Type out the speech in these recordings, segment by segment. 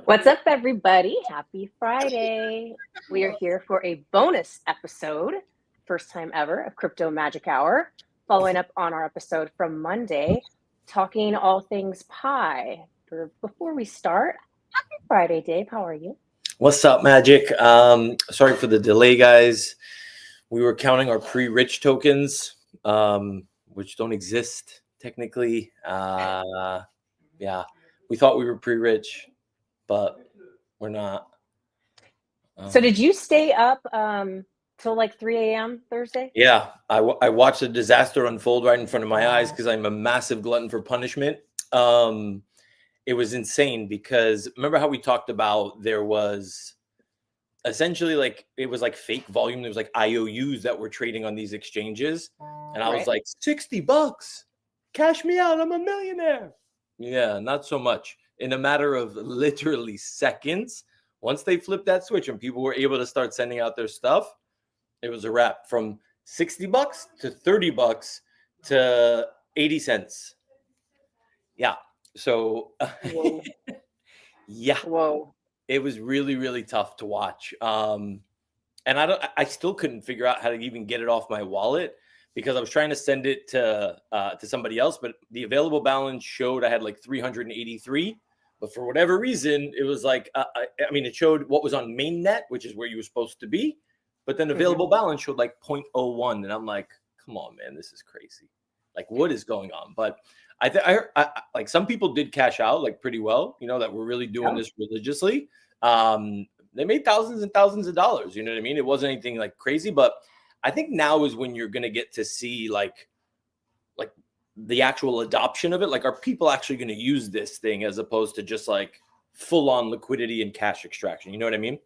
What's up, everybody? Happy Friday. We are here for a bonus episode, first time ever, of Crypto Magic Hour, following up on our episode from Monday, talking all things pie. Before we start, happy Friday, Dave. How are you? What's up, Magic? Sorry for the delay, guys. We were counting our pre-rich tokens, which don't exist technically. Yeah, we thought we were pre-rich, but we're not. So did you stay up till like 3 a.m. Thursday? Yeah, I watched a disaster unfold right in front of my eyes because I'm a massive glutton for punishment. It was insane because remember how we talked about there was essentially like it was like fake volume. There was like IOUs that were trading on these exchanges, and I was like, $60, cash me out, I'm a millionaire. Yeah, not so much. In a matter of literally seconds, once they flipped that switch and people were able to start sending out their stuff, it was a wrap. From $60 to $30 to 80 cents. Yeah. So Whoa. yeah. Whoa. It was really, really tough to watch. And I still couldn't figure out how to even get it off my wallet because I was trying to send it to somebody else, but the available balance showed I had like 383. But for whatever reason, it was like, it showed what was on mainnet, which is where you were supposed to be. But then available balance showed like 0.01. And I'm like, come on, man, this is crazy. Like, what is going on? But I like some people did cash out like pretty well, that were really doing this religiously. They made thousands and thousands of dollars. You know what I mean? It wasn't anything like crazy, but I think now is when you're going to get to see like the actual adoption of it. Like, are people actually going to use this thing as opposed to just like full on liquidity and cash extraction? You know what I mean?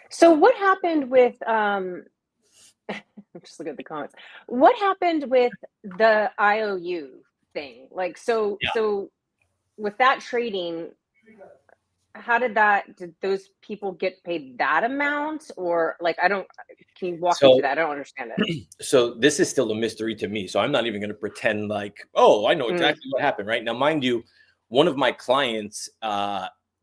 So what happened with I'm just looking at the comments. What happened with the IOU thing? Like, so with that trading, how did those people get paid that amount? Or like, can you walk me through that? I don't understand it. So this is still a mystery to me. So I'm not even going to pretend like, oh, I know exactly what happened. Right now, mind you, one of my clients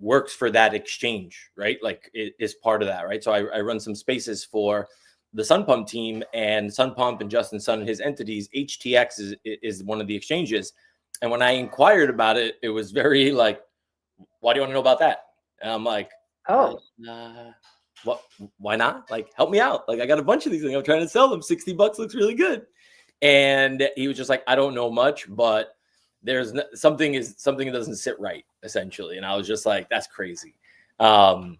works for that exchange, right? Like it is part of that, right? So I run some spaces for the Sun Pump team, and Sun Pump and Justin Sun and his entities. HTX is one of the exchanges. And when I inquired about it, it was very like, why do you want to know about that? And I'm like, what? Why not? Like, help me out. Like, I got a bunch of these things. I'm trying to sell them. $60 looks really good. And he was just like, I don't know much, but there's something that doesn't sit right, essentially. And I was just like, that's crazy. I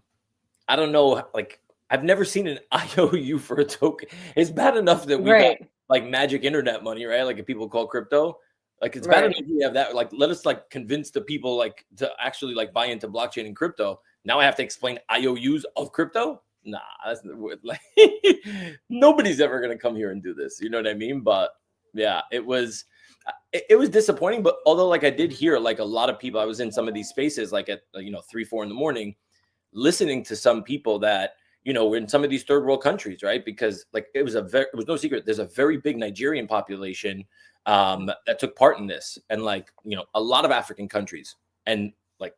don't know. Like, I've never seen an IOU for a token. It's bad enough that we got like magic internet money, right? Like if people call crypto. Like it's bad enough we have that. Like let us like convince the people like to actually like buy into blockchain and crypto. Now I have to explain IOUs of crypto. Nah, that's like nobody's ever gonna come here and do this. You know what I mean? But yeah, it was disappointing. But although like I did hear like a lot of people, I was in some of these spaces like at 3-4 in the morning, listening to some people that we're in some of these third world countries, right? Because like it was no secret. There's a very big Nigerian population that took part in this, and like a lot of African countries, and like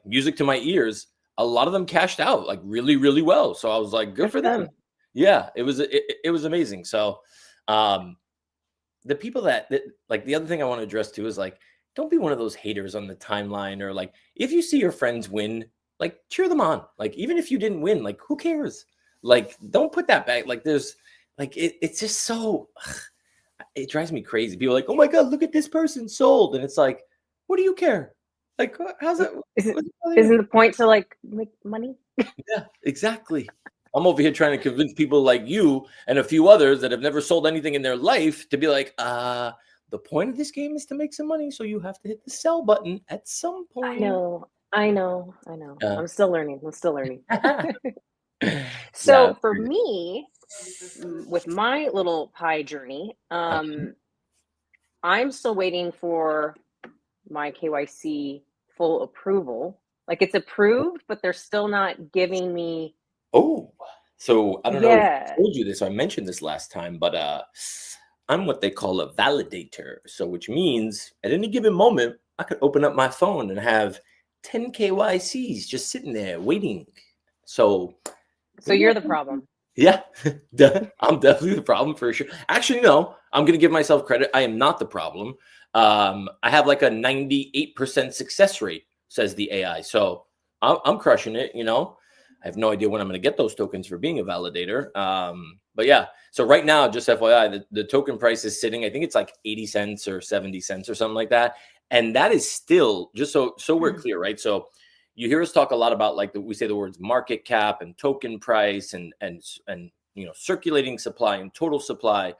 music to my ears, a lot of them cashed out like really, really well. So I was like, good for them. Yeah, it was amazing. So the people that like, the other thing I want to address too is like, don't be one of those haters on the timeline, or like if you see your friends win, like cheer them on. Like even if you didn't win, like who cares? Like don't put that back. Like there's like it's just so it drives me crazy. People are like, oh my God, look at this person sold. And it's like, what do you care? Like, how's that? Isn't the point to like make money? Yeah, exactly. I'm over here trying to convince people like you and a few others that have never sold anything in their life to be like, the point of this game is to make some money. So you have to hit the sell button at some point. I know. I'm still learning. So for me, with my little pie journey, I'm still waiting for my KYC full approval. Like it's approved, but they're still not giving me. Oh, so I don't know if I told you this, or I mentioned this last time, but I'm what they call a validator. So which means at any given moment, I could open up my phone and have 10 KYCs just sitting there waiting. So you're the problem. Yeah, I'm definitely the problem for sure. Actually, no, I'm going to give myself credit. I am not the problem. I have like a 98% success rate, says the AI. So I'm crushing it, I have no idea when I'm going to get those tokens for being a validator. But yeah, so right now, just FYI, the token price is sitting, I think it's like 80 cents or 70 cents or something like that. And that is still, just so we're clear, right? So you hear us talk a lot about like we say the words market cap and token price and circulating supply and total supply.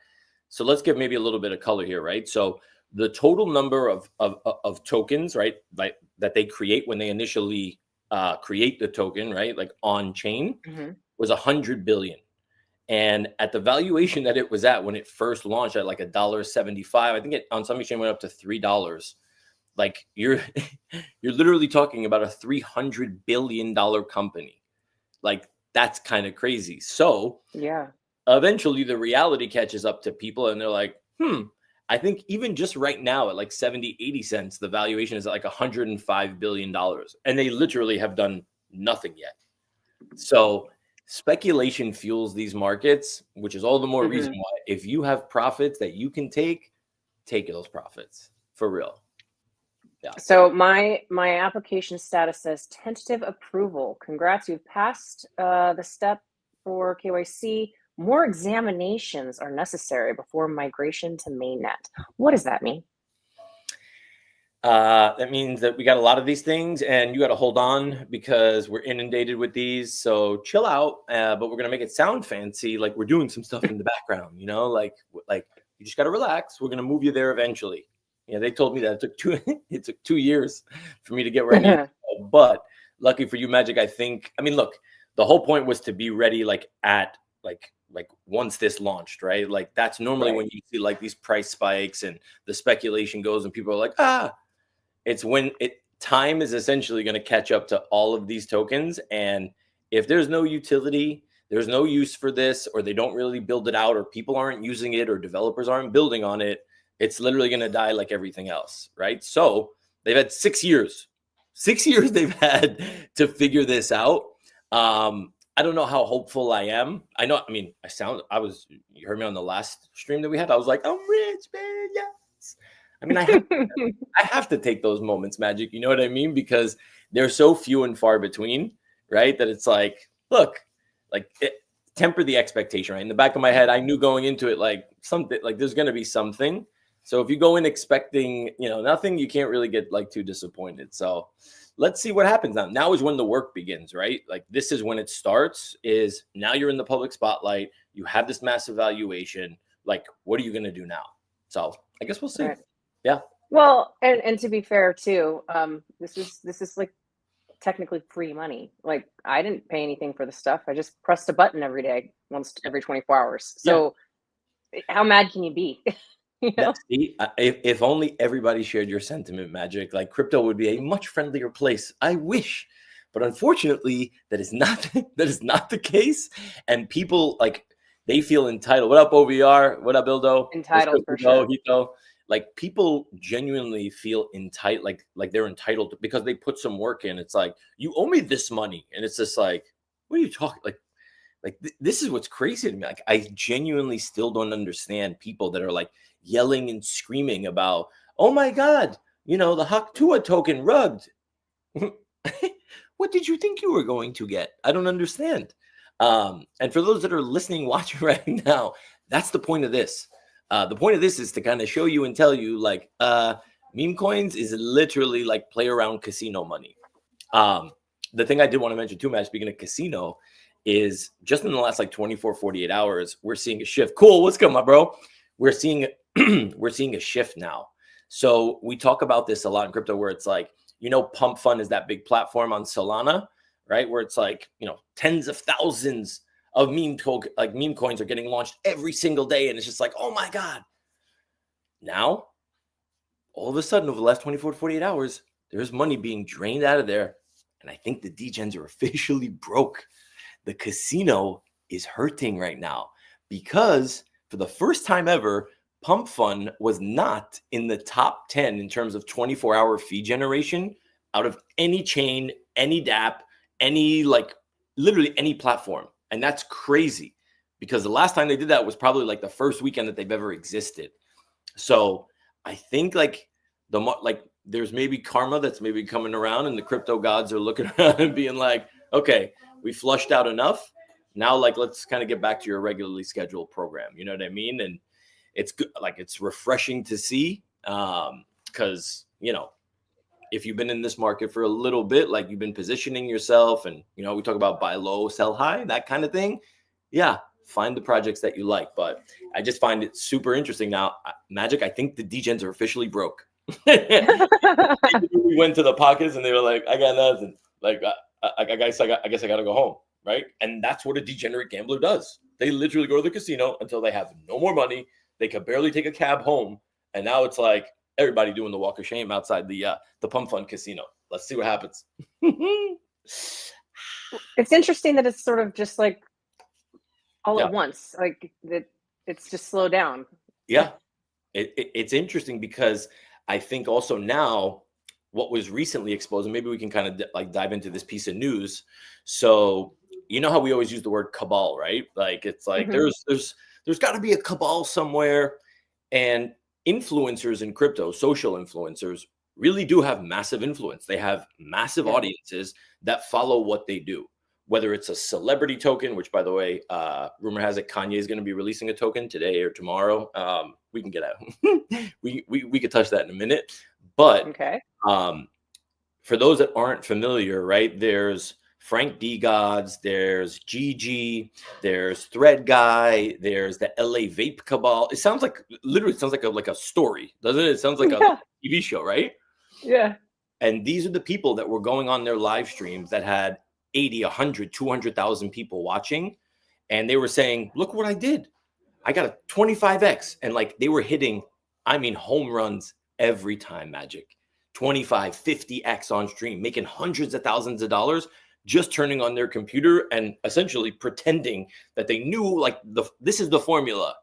So let's give maybe a little bit of color here, right? So the total number of tokens, right, like that they create when they initially create the token, right, like on chain, was 100 billion. And at the valuation that it was at when it first launched at like $1.75, I think it on some exchange went up to $3. Like you're literally talking about a $300 billion company. Like that's kind of crazy. So yeah, eventually the reality catches up to people and they're like, I think even just right now at like 70, 80 cents, the valuation is at like $105 billion. And they literally have done nothing yet. So speculation fuels these markets, which is all the more reason why if you have profits that you can take those profits for real. Yeah. So my application status says tentative approval. Congrats, you've passed the step for KYC. More examinations are necessary before migration to mainnet. What does that mean? That means that we got a lot of these things and you got to hold on because we're inundated with these. So chill out, but we're going to make it sound fancy. Like we're doing some stuff in the background, like you just got to relax. We're going to move you there eventually. Yeah, they told me that it took 2 years for me to get ready. But lucky for you, Magic, look, the whole point was to be ready like once this launched, right? Like that's normally when you see like these price spikes and the speculation goes and people are like, it's when time is essentially going to catch up to all of these tokens. And if there's no utility, there's no use for this, or they don't really build it out, or people aren't using it, or developers aren't building on it, it's literally going to die like everything else, right? So they've had 6 years. 6 years they've had to figure this out. I don't know how hopeful I am. You heard me on the last stream that we had. I was like, I'm rich, man, yes. I have to take those moments, Magic. You know what I mean? Because they're so few and far between, right? That it's like, look, temper the expectation, right? In the back of my head, I knew going into it, like something, like there's going to be something. So if you go in expecting, nothing, you can't really get like too disappointed. So let's see what happens now. Now is when the work begins, right? Like this is when it starts, is now you're in the public spotlight. You have this massive valuation. Like, what are you going to do now? So I guess we'll see. Right. Yeah. Well, and to be fair too, this is like technically free money. Like I didn't pay anything for the stuff. I just pressed a button every day, once every 24 hours. So how mad can you be? If only everybody shared your sentiment, Magic, like crypto would be a much friendlier place. I wish, but unfortunately, that is not the case. And people they feel entitled. What up, OVR? What up, Bildo? Entitled for sure. Hito. Like people genuinely feel entitled, like they're entitled because they put some work in. It's like, you owe me this money, and it's just like, what are you talking this is what's crazy to me. Like I genuinely still don't understand people that are like yelling and screaming about, oh my God, the Haktua token rugged. What did you think you were going to get? I don't understand. And for those that are listening, watching right now, that's the point of this. The point of this is to kind of show you and tell you meme coins is literally like play around casino money. The thing I did want to mention too, Matt, speaking of casino, is just in the last 24, 48 hours, we're seeing a shift. Cool. What's good, my bro? We're seeing a shift now. So we talk about this a lot in crypto where it's like, Pump Fund is that big platform on Solana, right? Where it's like, tens of thousands of meme coins are getting launched every single day. And it's just like, oh my God. Now, all of a sudden over the last 24 to 48 hours, there's money being drained out of there. And I think the degens are officially broke. The casino is hurting right now because for the first time ever, Pump Fund was not in the top 10 in terms of 24-hour fee generation out of any chain, any DApp, any like literally any platform. And that's crazy because the last time they did that was probably like the first weekend that they've ever existed. So I think like there's maybe karma that's maybe coming around, and the crypto gods are looking around and being like, okay, we flushed out enough. Now, like, let's kind of get back to your regularly scheduled program. You know what I mean? And it's good. Like, it's refreshing to see because, you know, if you've been in this market for a little bit, like you've been positioning yourself and, you know, we talk about buy low, sell high, that kind of thing. Yeah. Find the projects that you like. But I just find it super interesting now. Magic, I think the degens are officially broke. We went to the pockets and they were like, I got nothing. Like, I guess I got to go home. Right. And that's what a degenerate gambler does. They literally go to the casino until they have no more money. They could barely take a cab home. And now it's like everybody doing the walk of shame outside the Pump Fund casino. Let's see what happens. It's interesting that it's sort of just like all at once, like that it's just slow down. Yeah. It's interesting because I think also now what was recently exposed, and maybe we can kind of like dive into this piece of news. So, you know how we always use the word cabal, right? Like it's like there's got to be a cabal somewhere, and influencers in crypto, social influencers, really do have massive influence. They have massive audiences that follow what they do. Whether it's a celebrity token, which by the way, rumor has it Kanye is going to be releasing a token today or tomorrow. We can get out. we could touch that in a minute. But for those that aren't familiar, right? There's Frank D Gods, there's GG, there's Thread Guy, there's the LA Vape Cabal. It sounds like like a story, doesn't it? It sounds like a TV show, right? Yeah. And these are the people that were going on their live streams that had 80, 100, 200,000 people watching. And they were saying, look what I did. I got a 25x. And like they were hitting, I mean, home runs every time, Magic. 25, 50x on stream, making hundreds of thousands of dollars, just turning on their computer and essentially pretending that they knew like this is the formula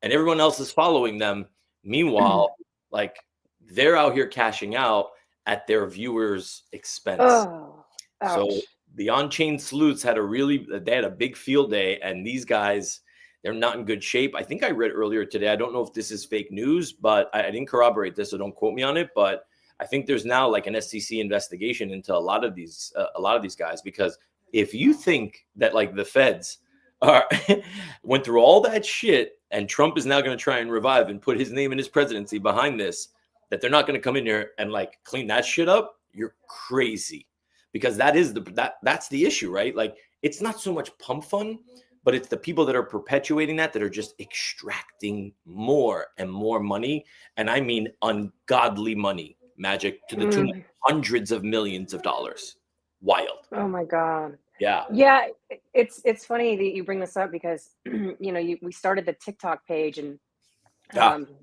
and everyone else is following them. Meanwhile, like they're out here cashing out at their viewers' expense. Oh, ouch. So the on-chain sleuths had a big field day, and these guys, they're not in good shape. I think I read earlier today, I don't know if this is fake news, but I didn't corroborate this, so don't quote me on it, but I think there's now like an SEC investigation into a lot of these guys, because if you think that like the feds went through all that shit and Trump is now going to try and revive and put his name and his presidency behind this, that they're not going to come in here and like clean that shit up, you're crazy. Because that's the issue, right? Like it's not so much pump fun, but it's the people that are perpetuating that are just extracting more and more money. And I mean ungodly money, Magic, to the tune of hundreds of millions of dollars. Wild. Oh my God. Yeah. Yeah. It's funny that you bring this up because, you know, we started the TikTok page and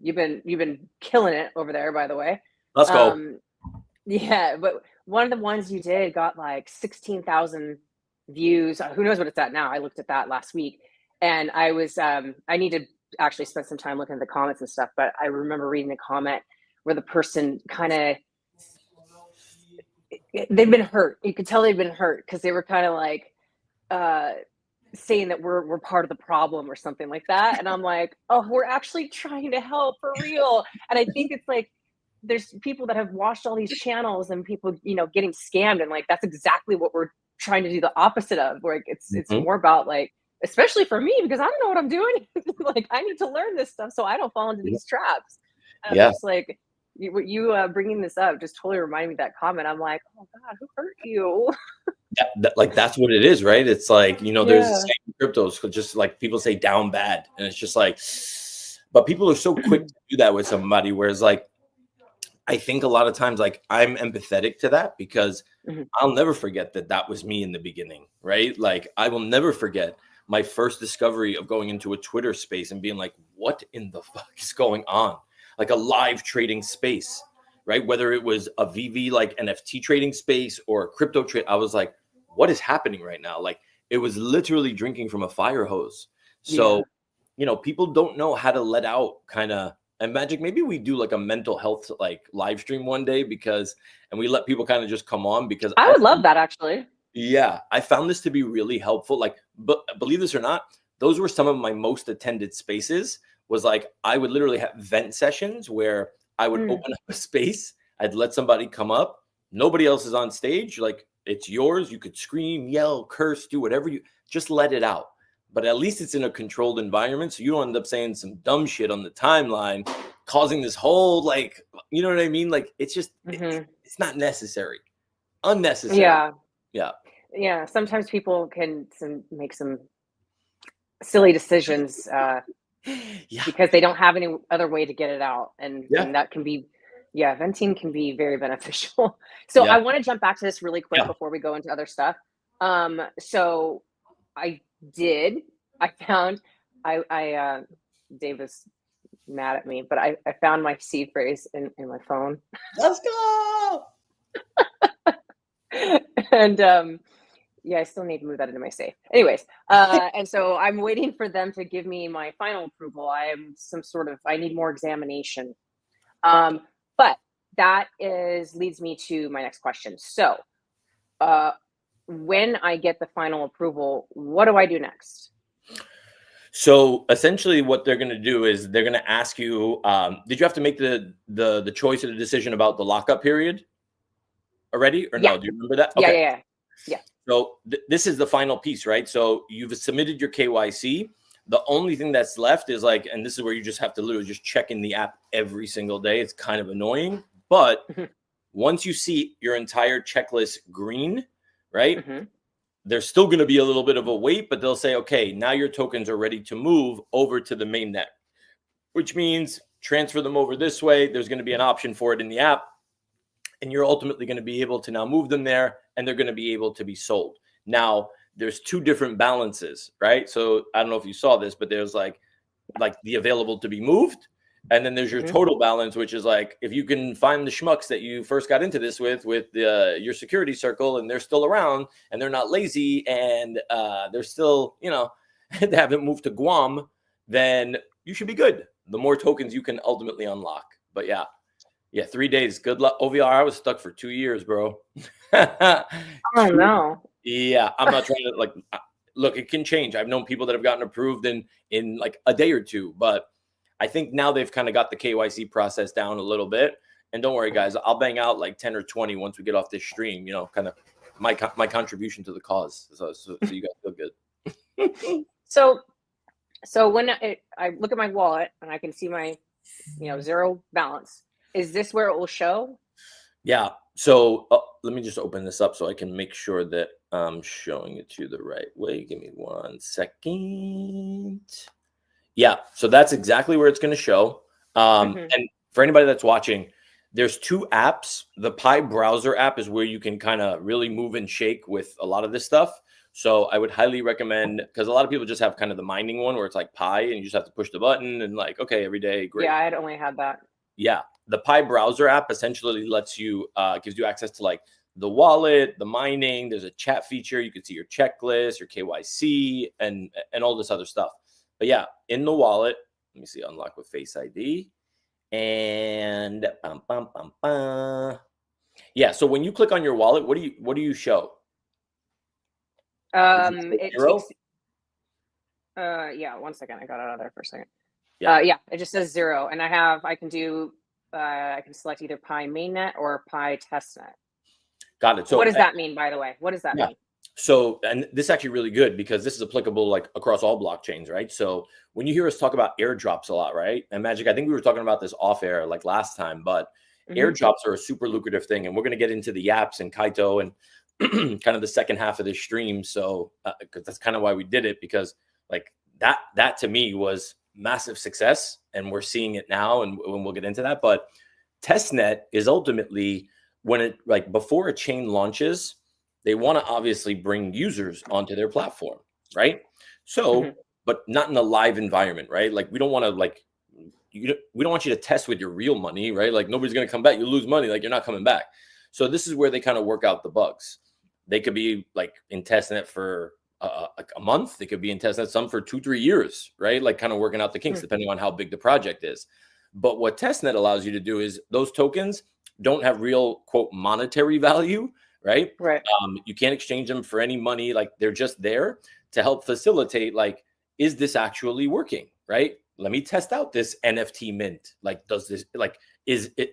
you've been killing it over there, by the way. Let's go. Yeah. But one of the ones you did got like 16,000 views. Who knows what it's at now? I looked at that last week and I was, I need to actually spend some time looking at the comments and stuff, but I remember reading a comment where the person kind of, they've been hurt. You could tell they've been hurt because they were kind of like saying that we're part of the problem or something like that. And I'm like, oh, we're actually trying to help for real. And I think it's like, there's people that have watched all these channels and people, you know, getting scammed. And like, that's exactly what we're trying to do the opposite of, where it's more about like, especially for me, because I don't know what I'm doing. Like, I need to learn this stuff so I don't fall into these traps. Just like you bringing this up just totally reminded me of that comment. I'm like, oh God, who hurt you? Like that's what it is, right? It's like, you know, there's the same cryptos, just like people say down bad. And it's just like, but people are so quick to do that with somebody. Whereas like, I think a lot of times, like I'm empathetic to that because I'll never forget that was me in the beginning, right? Like I will never forget my first discovery of going into a Twitter space and being like, what in the fuck is going on? Like a live trading space, right? Whether it was a VV like NFT trading space or a crypto trade, I was like, what is happening right now? Like it was literally drinking from a fire hose. So, you know, people don't know how to let out kind of And Magic, maybe we do like a mental health like live stream one day and we let people kind of just come on because I would love that actually. Yeah, I found this to be really helpful. Like, but believe this or not, those were some of my most attended spaces. Was like I would literally have vent sessions where I would open up a space, I'd let somebody come up, nobody else is on stage, like it's yours. You could scream, yell, curse, do whatever you just let it out. But at least it's in a controlled environment, so you don't end up saying some dumb shit on the timeline, causing this whole like, you know what I mean? Like it's just it's not necessary, unnecessary. Yeah. Sometimes people can make some silly decisions because they don't have any other way to get it out, and that can be, venting can be very beneficial. So I want to jump back to this really quick before we go into other stuff. So I found Dave was mad at me, but I found my seed phrase in my phone. Let's go. And I still need to move that into my safe. Anyways, and so I'm waiting for them to give me my final approval. I need more examination. But that leads me to my next question. So, when I get the final approval, what do I do next? So essentially what they're going to do is they're going to ask you, did you have to make the choice or the decision about the lockup period already or no? Do you remember that? Okay. Yeah. So this is the final piece, right? So you've submitted your KYC. The only thing that's left is like, and this is where you just have to literally just check in the app every single day. It's kind of annoying, but once you see your entire checklist green, right? There's still going to be a little bit of a wait, but they'll say, okay, now your tokens are ready to move over to the mainnet, which means transfer them over this way. There's going to be an option for it in the app, and you're ultimately going to be able to now move them there, and they're going to be able to be sold. Now, there's two different balances, right? So I don't know if you saw this, but there's like the available to be moved. And then there's your total balance, which is like, if you can find the schmucks that you first got into this with your security circle, and they're still around and they're not lazy and they're still, they haven't moved to Guam, then you should be good. The more tokens you can ultimately unlock. But yeah, 3 days. Good luck. OVR, I was stuck for 2 years, bro. Oh, no. Yeah, I'm not trying to look, it can change. I've known people that have gotten approved in like a day or two, but I think now they've kind of got the KYC process down a little bit. And don't worry, guys, I'll bang out like 10 or 20 once we get off this stream, kind of my contribution to the cause. So you guys feel good. So when I look at my wallet and I can see my, zero balance, is this where it will show? Yeah. So let me just open this up so I can make sure that I'm showing it to you the right way. Give me 1 second. Yeah, so that's exactly where it's going to show. And for anybody that's watching, there's two apps. The Pi browser app is where you can kind of really move and shake with a lot of this stuff. So I would highly recommend, because a lot of people just have kind of the mining one where it's like Pi and you just have to push the button and like, okay, every day, great. Yeah, I had only had that. Yeah, the Pi browser app essentially lets you, gives you access to like the wallet, the mining. There's a chat feature. You can see your checklist, your KYC, and all this other stuff. But yeah, in the wallet, let me see, unlock with Face ID. And yeah, so when you click on your wallet, what do you show? It takes, 1 second. I got out of there for a second. Yeah, it just says 0. And I can select either Pi mainnet or Pi testnet. Got it. So what does that mean, by the way? What does that mean? So, and this is actually really good because this is applicable like across all blockchains, right? So when you hear us talk about airdrops a lot, right? And Magic, I think we were talking about this off air like last time, but airdrops are a super lucrative thing. And we're going to get into the Yaps and Kaito and kind of the second half of this stream. So, because that's kind of why we did it, because like that to me was massive success, and we're seeing it now, and we'll get into that. But testnet is ultimately when it, like, before a chain launches, they want to obviously bring users onto their platform, right? So, but not in a live environment, right? Like, we don't want to, like, we don't want you to test with your real money, right? Like, nobody's going to come back. You lose money, like, you're not coming back. So this is where they kind of work out the bugs. They could be like in testnet for like a month. They could be in testnet some for 2-3 years, right? Like, kind of working out the kinks depending on how big the project is. But what testnet allows you to do is those tokens don't have real quote monetary value, right? Right. You can't exchange them for any money. Like they're just there to help facilitate, like, is this actually working, right? Let me test out this NFT mint. Like, does this, like,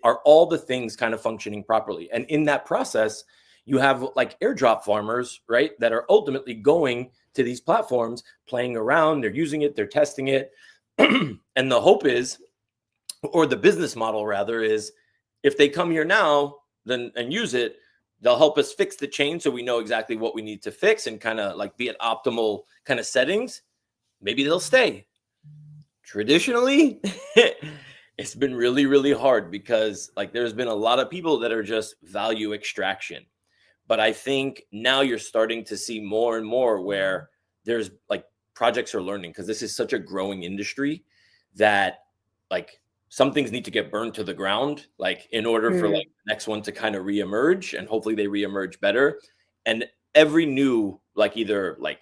are all the things kind of functioning properly? And in that process, you have like airdrop farmers, right? That are ultimately going to these platforms, playing around, they're using it, they're testing it. And the hope is, or the business model rather, is if they come here now then and use it, they'll help us fix the chain so we know exactly what we need to fix and kind of like be at optimal kind of settings. Maybe they'll stay. Traditionally, it's been really, really hard because like there's been a lot of people that are just value extraction. But I think now you're starting to see more and more where there's like projects are learning, because this is such a growing industry that like some things need to get burned to the ground, like in order for like the next one to kind of reemerge, and hopefully they reemerge better. And every new like either like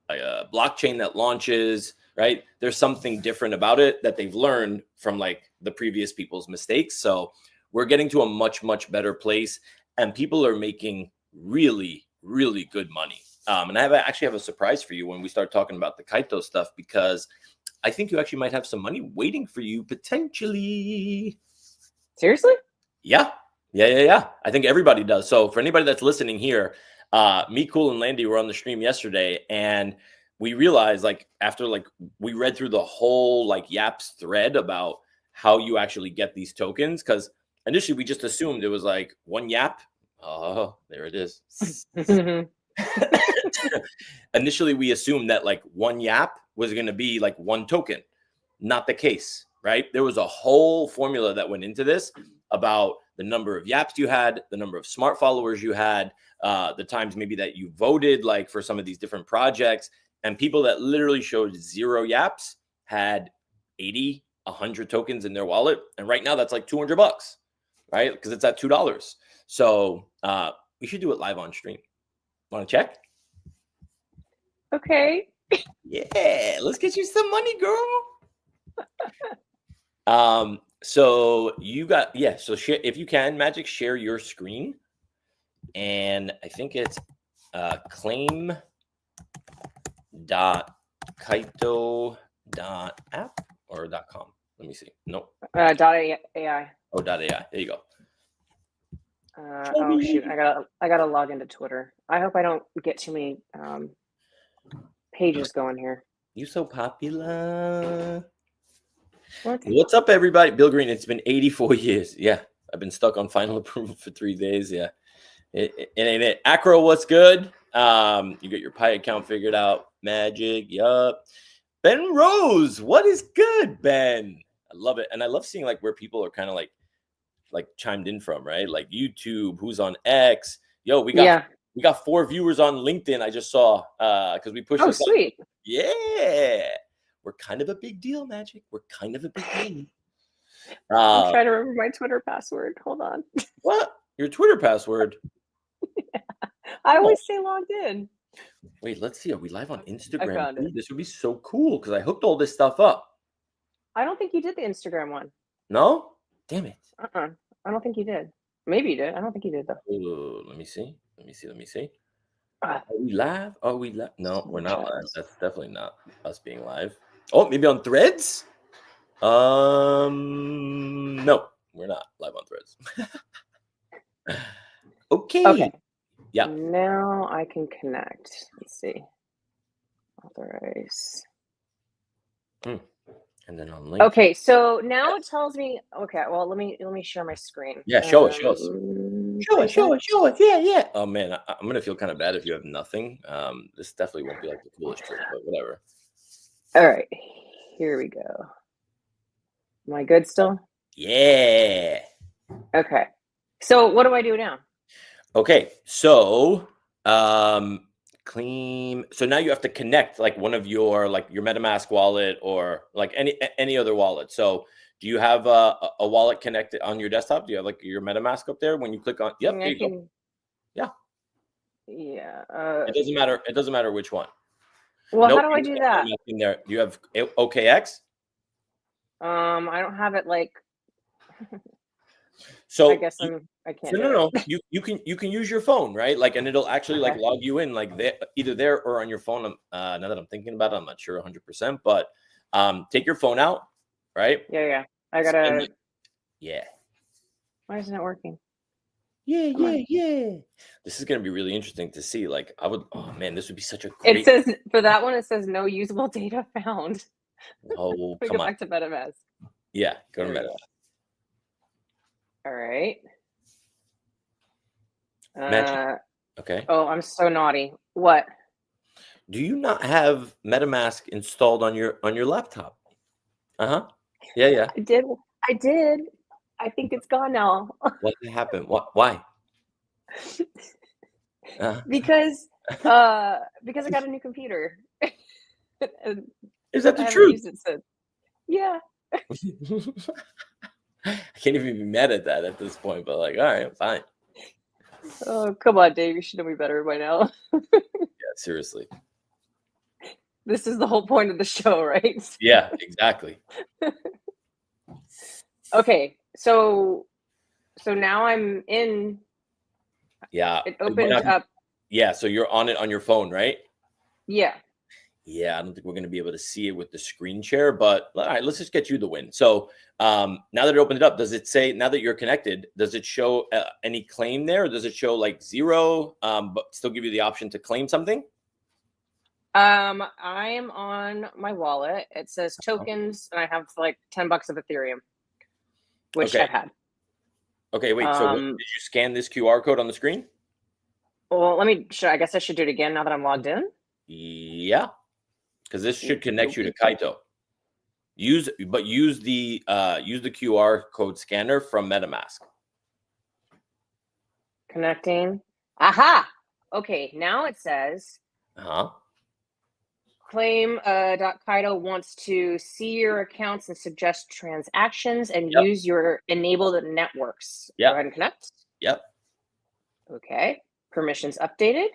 a blockchain that launches, right? There's something different about it that they've learned from like the previous people's mistakes. So we're getting to a much, much better place, and people are making really, really good money. And I actually have a surprise for you when we start talking about the Kaito stuff, because I think you actually might have some money waiting for you potentially. Seriously? Yeah. I think everybody does. So for anybody that's listening here, me, Cool, and Landy were on the stream yesterday, and we realized like after like we read through the whole like Yaps thread about how you actually get these tokens, because initially we just assumed it was like one Yap. Oh, there it is. Initially, we assumed that like one Yap was going to be like one token. Not the case, right? There was a whole formula that went into this about the number of Yaps you had, the number of smart followers you had, the times maybe that you voted like for some of these different projects. And people that literally showed 0 Yaps had 80, 100 tokens in their wallet. And right now that's like $200, right? Because it's at $2. So we should do it live on stream. Want to check? Okay. Yeah, let's get you some money, girl. So you got, yeah, so share, if you can, Magic, share your screen. And I think it's claim.kaito.app or .com. Let me see. Nope. .ai. Oh, .ai. There you go. Oh shoot! I gotta log into Twitter. I hope I don't get too many pages going here. You so popular. What? What's up, everybody? Bill Green. It's been 84 years. Yeah, I've been stuck on final approval for 3 days. Yeah, it ain't it. Acro, what's good? You got your Pi account figured out. Magic. Yup. Ben Rose, what is good, Ben? I love it, and I love seeing like where people are kind of like chimed in from, right? Like YouTube, who's on X. Yo, we got 4 viewers on LinkedIn. I just saw because we pushed. Oh, sweet. Up. Yeah, we're kind of a big deal, Magic. We're kind of a big deal. I'm trying to remember my Twitter password. Hold on. What? Your Twitter password? Yeah. I always stay logged in. Wait, let's see. Are we live on Instagram? Ooh, this would be so cool because I hooked all this stuff up. I don't think you did the Instagram one. No? Damn it. I don't think you did. Maybe you did. I don't think you did, though. Ooh, let me see. Are we live? No, we're not live. That's definitely not us being live. Oh, maybe on Threads? No, we're not live on Threads. Okay. Yeah. Now I can connect. Let's see. Authorize. And then on LinkedIn. Okay, so now it tells me. Okay, well let me share my screen. Yeah, show us. Show us. Yeah. Oh man, I'm gonna feel kind of bad if you have nothing. This definitely won't be like the coolest trip, but whatever. All right, here we go. Am I good still? Yeah. Okay. So what do I do now? Okay, so claim. So now you have to connect like one of your your MetaMask wallet or like any other wallet. So do you have a wallet connected on your desktop? Do you have like your MetaMask up there when you click on? Yep, there you go. Yeah. Yeah. It doesn't matter. It doesn't matter which one. Well, how do I do that? In there, you have OKX. I don't have it like. So I guess I can't do no. it. You can use your phone, right? Like, and it'll actually like Okay. log you in, like either there or on your phone. Now that I'm thinking about it, I'm not sure 100%, but take your phone out, right? Yeah. I Spend gotta. it. Yeah. Why isn't it working? Yeah, Come on. yeah. This is gonna be really interesting to see. Like, oh man, this would be such a It great. says for that one. It says no usable data found. Oh, We go come on. back to MetaMask. Yeah, go to There we Meta. go. All right. Magic. Okay. Oh, I'm so naughty. What? Do you not have MetaMask installed on your laptop? Uh-huh. Yeah. I did. I did. I think it's gone now. What happened? Why? Uh, because because I got a new computer. And is that I the haven't truth? used it since. Yeah. I can't even be mad at that at this point, but like, all right, fine. Oh, come on, Dave. You should know me better by now. Yeah, seriously. This is the whole point of the show, right? Yeah, exactly. Okay. So now I'm in. Yeah. It opened up. Yeah, so you're on it on your phone, right? Yeah. Yeah, I don't think we're going to be able to see it with the screen share, but all right, let's just get you the win. So now that it opened it up, does it say, now that you're connected, does it show any claim there? Or does it show like 0, but still give you the option to claim something? I am on my wallet. It says tokens, and I have like $10 of Ethereum, which Okay. I've had. Okay, wait. So did you scan this QR code on the screen? Well, I guess I should do it again now that I'm logged in. Yeah, because this should connect you to Kaito. Use the QR code scanner from MetaMask. Connecting. Aha. Okay, now it says claim Kaido wants to see your accounts and suggest transactions and use your enabled networks. Go ahead and connect. Yep. Okay. Permissions updated.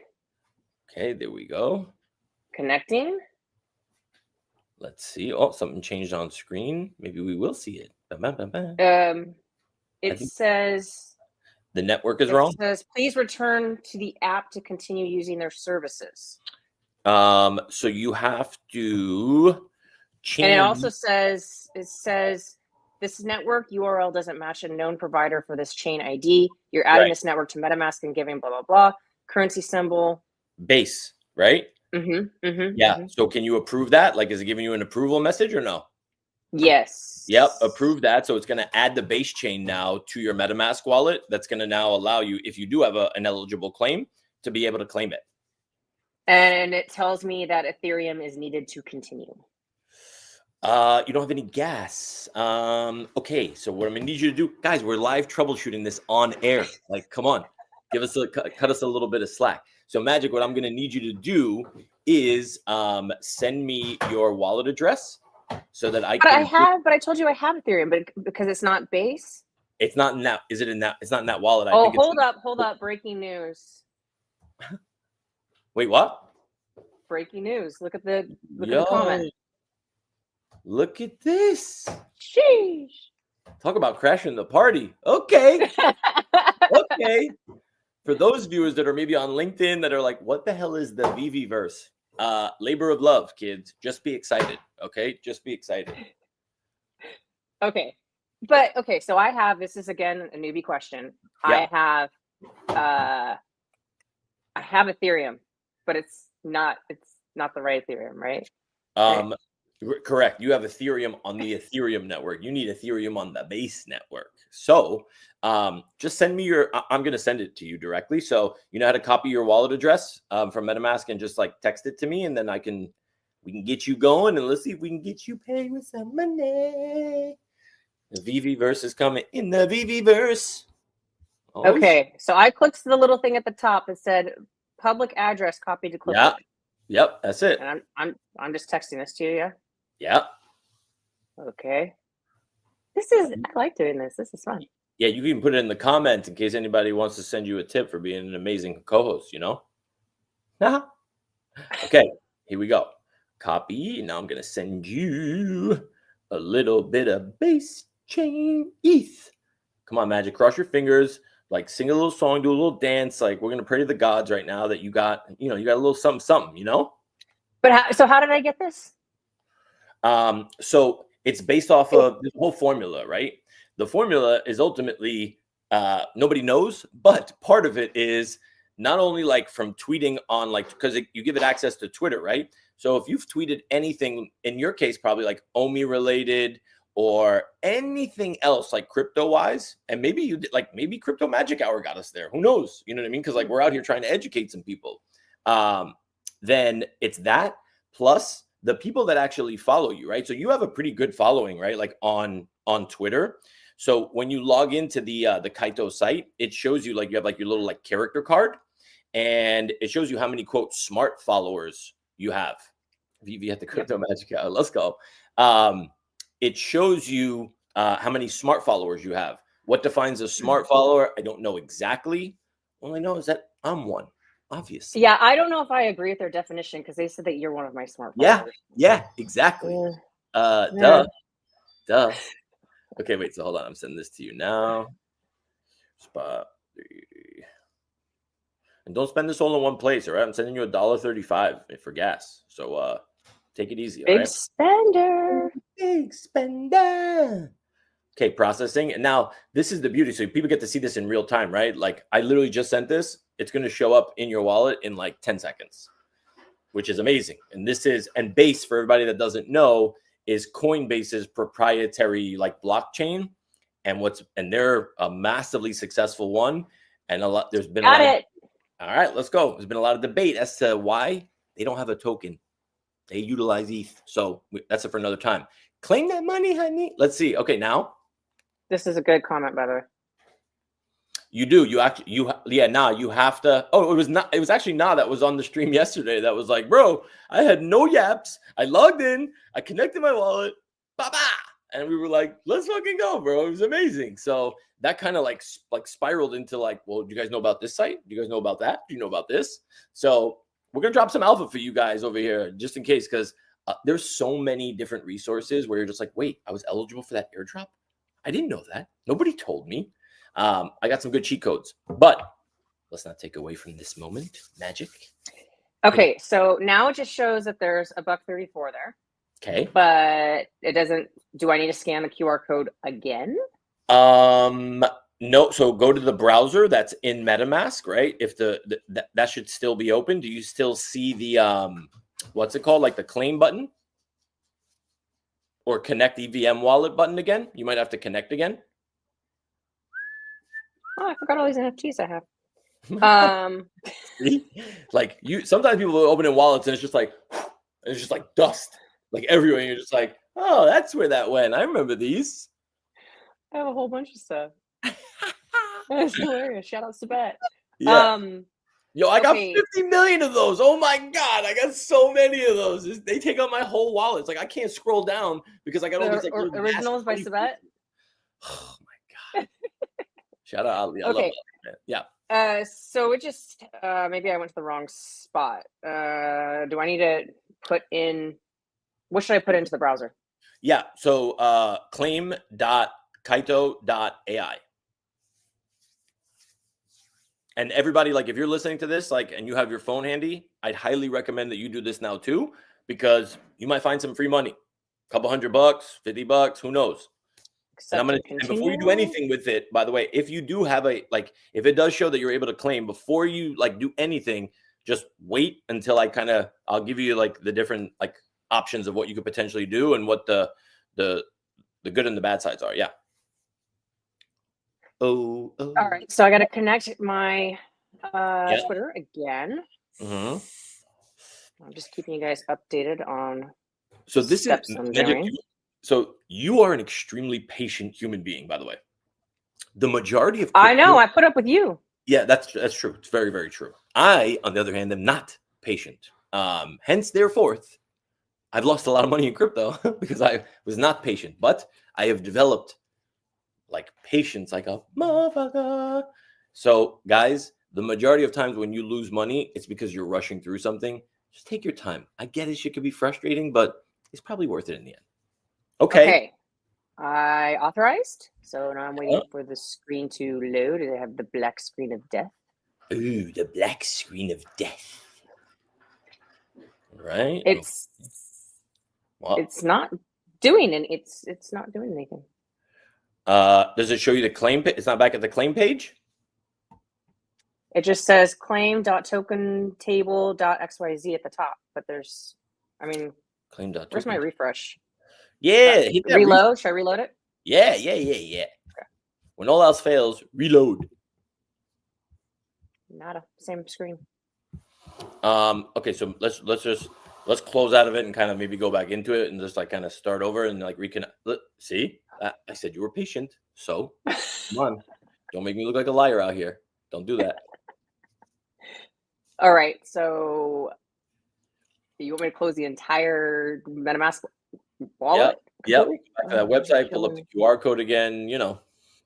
Okay, there we go. Connecting. Let's see. Oh, something changed on screen. Maybe we will see it. It says the network is wrong. It says please return to the app to continue using their services. So you have to change. And it also says this network URL doesn't match a known provider for this chain ID. You're adding this network to MetaMask and giving blah blah blah. Currency symbol. Base, right? Yeah. So can you approve that? Like, is it giving you an approval message or no? Yes. Yep. Approve that. So it's going to add the base chain now to your MetaMask wallet. That's going to now allow you, if you do have an eligible claim, to be able to claim it. And it tells me that Ethereum is needed to continue. You don't have any gas. Okay. So what I'm going to need you to do, guys, we're live troubleshooting this on air. Like, come on, cut us a little bit of slack. So Magic, what I'm going to need you to do is send me your wallet address so that I can. But I told you I have Ethereum, but because it's not base. It's not in that. Is it in that? It's not in that wallet. Oh, hold up. Breaking news. Wait, what? Breaking news. Look at the comment. Look at this. Sheesh. Talk about crashing the party. Okay. Okay. For those viewers that are maybe on LinkedIn that are like, what the hell is the VV verse? Labor of love, kids. Just be excited. Okay. Just be excited. Okay. But okay, so this is again a newbie question. Yeah. I have Ethereum, but it's not the right Ethereum, right? Correct. You have Ethereum on the Ethereum network. You need Ethereum on the base network. So just send me I'm going to send it to you directly. So you know how to copy your wallet address from MetaMask and just like text it to me. And then we can get you going and let's see if we can get you paid with some money. The VV verse is coming in the VV verse. Oh, okay. So I clicked the little thing at the top that said public address copied to clipboard. Yep. That's it. And I'm just texting this to you. Yeah. Yeah. Okay. I like doing this. This is fun. Yeah, you can put it in the comments in case anybody wants to send you a tip for being an amazing co-host, you know? Okay, here we go. Copy. Now I'm going to send you A little bit of bass chain ETH. Come on, Magic, cross your fingers, like sing a little song, do a little dance. Like we're gonna pray to the gods right now that you got a little something, something, But so how did I get this? So it's based off of this whole formula, right? The formula is ultimately nobody knows, but part of it is not only like from tweeting on like because you give it access to Twitter, right? So if you've tweeted anything, in your case, probably like OMI related or anything else like crypto wise, and maybe you did like maybe Crypto Magic Hour got us there. Who knows? You know what I mean? Because like we're out here trying to educate some people. Then it's that plus the people that actually follow you, right? So you have a pretty good following, right? Like on Twitter. So when you log into the Kaito site, it shows you like you have like your little like character card, and it shows you how many quote smart followers you have. VV at the Crypto Magic Hour. Let's go. It shows you how many smart followers you have. What defines a smart follower? I don't know exactly. All I know is that I'm one, obviously. Yeah, I don't know if I agree with their definition because they said that you're one of my smart followers. Yeah, exactly. Yeah. Duh. Okay, wait. So hold on. I'm sending this to you now. Spot 3. And don't spend this all in one place, all right? I'm sending you $1.35 for gas. So take it easy. Big all right? spender. Big spender. Okay, processing. And now this is the beauty. So people get to see this in real time, right? Like I literally just sent this. It's going to show up in your wallet in like 10 seconds, which is amazing. And this is, and Base, for everybody that doesn't know, is Coinbase's proprietary like blockchain. And they're a massively successful one. And there's been Got it. All right, let's go. There's been a lot of debate as to why they don't have a token. They utilize ETH. So that's it for another time. Claim that money, honey. Let's see. Okay, now. This is a good comment, by the way. You do. You have to. Oh, it was actually that was on the stream yesterday. That was like, bro, I had no yaps. I logged in. I connected my wallet. Ba-ba. And we were like, let's fucking go, bro. It was amazing. So that kind of like spiraled into like, well, do you guys know about this site? Do you guys know about that? Do you know about this? So we're going to drop some alpha for you guys over here just in case, because there's so many different resources where you're just like, wait, I was eligible for that airdrop? I didn't know that. Nobody told me. I got some good cheat codes, but let's not take away from this moment. Magic. Okay, so now it just shows that there's $1.34 there. Okay. But it doesn't, do I need to scan the QR code again? No. So go to the browser that's in MetaMask, right? If that should still be open. Do you still see the, what's it called? Like the claim button or connect EVM wallet button again? You might have to connect again. Oh, I forgot all these NFTs I have. Like sometimes people are opening wallets and it's just like dust, like everywhere. And you're just like, oh, that's where that went. I remember these. I have a whole bunch of stuff. That's hilarious. Shout out to Bet. Yeah. Yo, I got 50 million of those. Oh my God. I got so many of those. They take up my whole wallet. It's like I can't scroll down because I got all these like originals by Sabet. Oh my God. Shout out Ali. I love that, man. Yeah. So it just maybe I went to the wrong spot. Do I need to put in, what should I put into the browser? Yeah. So claim.kaito.ai. And everybody, like if you're listening to this, like, and you have your phone handy, I'd highly recommend that you do this now too, because you might find some free money, a couple $100, $50, who knows? And and before you do anything with it, by the way, if you do have if it does show that you're able to claim, before you like do anything, just wait until I'll give you like the different like options of what you could potentially do and what the good and the bad sides are. Yeah. Oh. All right. So I got to connect my Twitter again. Mm-hmm. I'm just keeping you guys updated on. So this is Magic. So you are an extremely patient human being, by the way. The majority of I know, I put up with you. Yeah, that's true. It's very, very true. I, on the other hand, am not patient. Hence, therefore, I've lost a lot of money in crypto because I was not patient. But I have developed like patience, like a motherfucker. So, guys, the majority of times when you lose money, it's because you're rushing through something. Just take your time. I get it; shit could be frustrating, but it's probably worth it in the end. Okay. I authorized. So now I'm waiting for the screen to load. I have the black screen of death. Ooh, the black screen of death. Right. It's not doing it. It's not doing anything. Does it show you the claim? It's not back at the claim page. It just says claim.tokentable.xyz at the top, but there's, I mean, where's my refresh? Yeah. Reload. Should I reload it? Yeah. Okay. When all else fails, reload. Nada. Same screen. Okay, so let's close out of it and kind of maybe go back into it and just like kind of start over and like reconnect. See, I said you were patient, so come on, don't make me look like a liar out here. Don't do that. All right, so you want me to close the entire MetaMask wallet? Yep. Back to that website, pull up the QR code again. You know,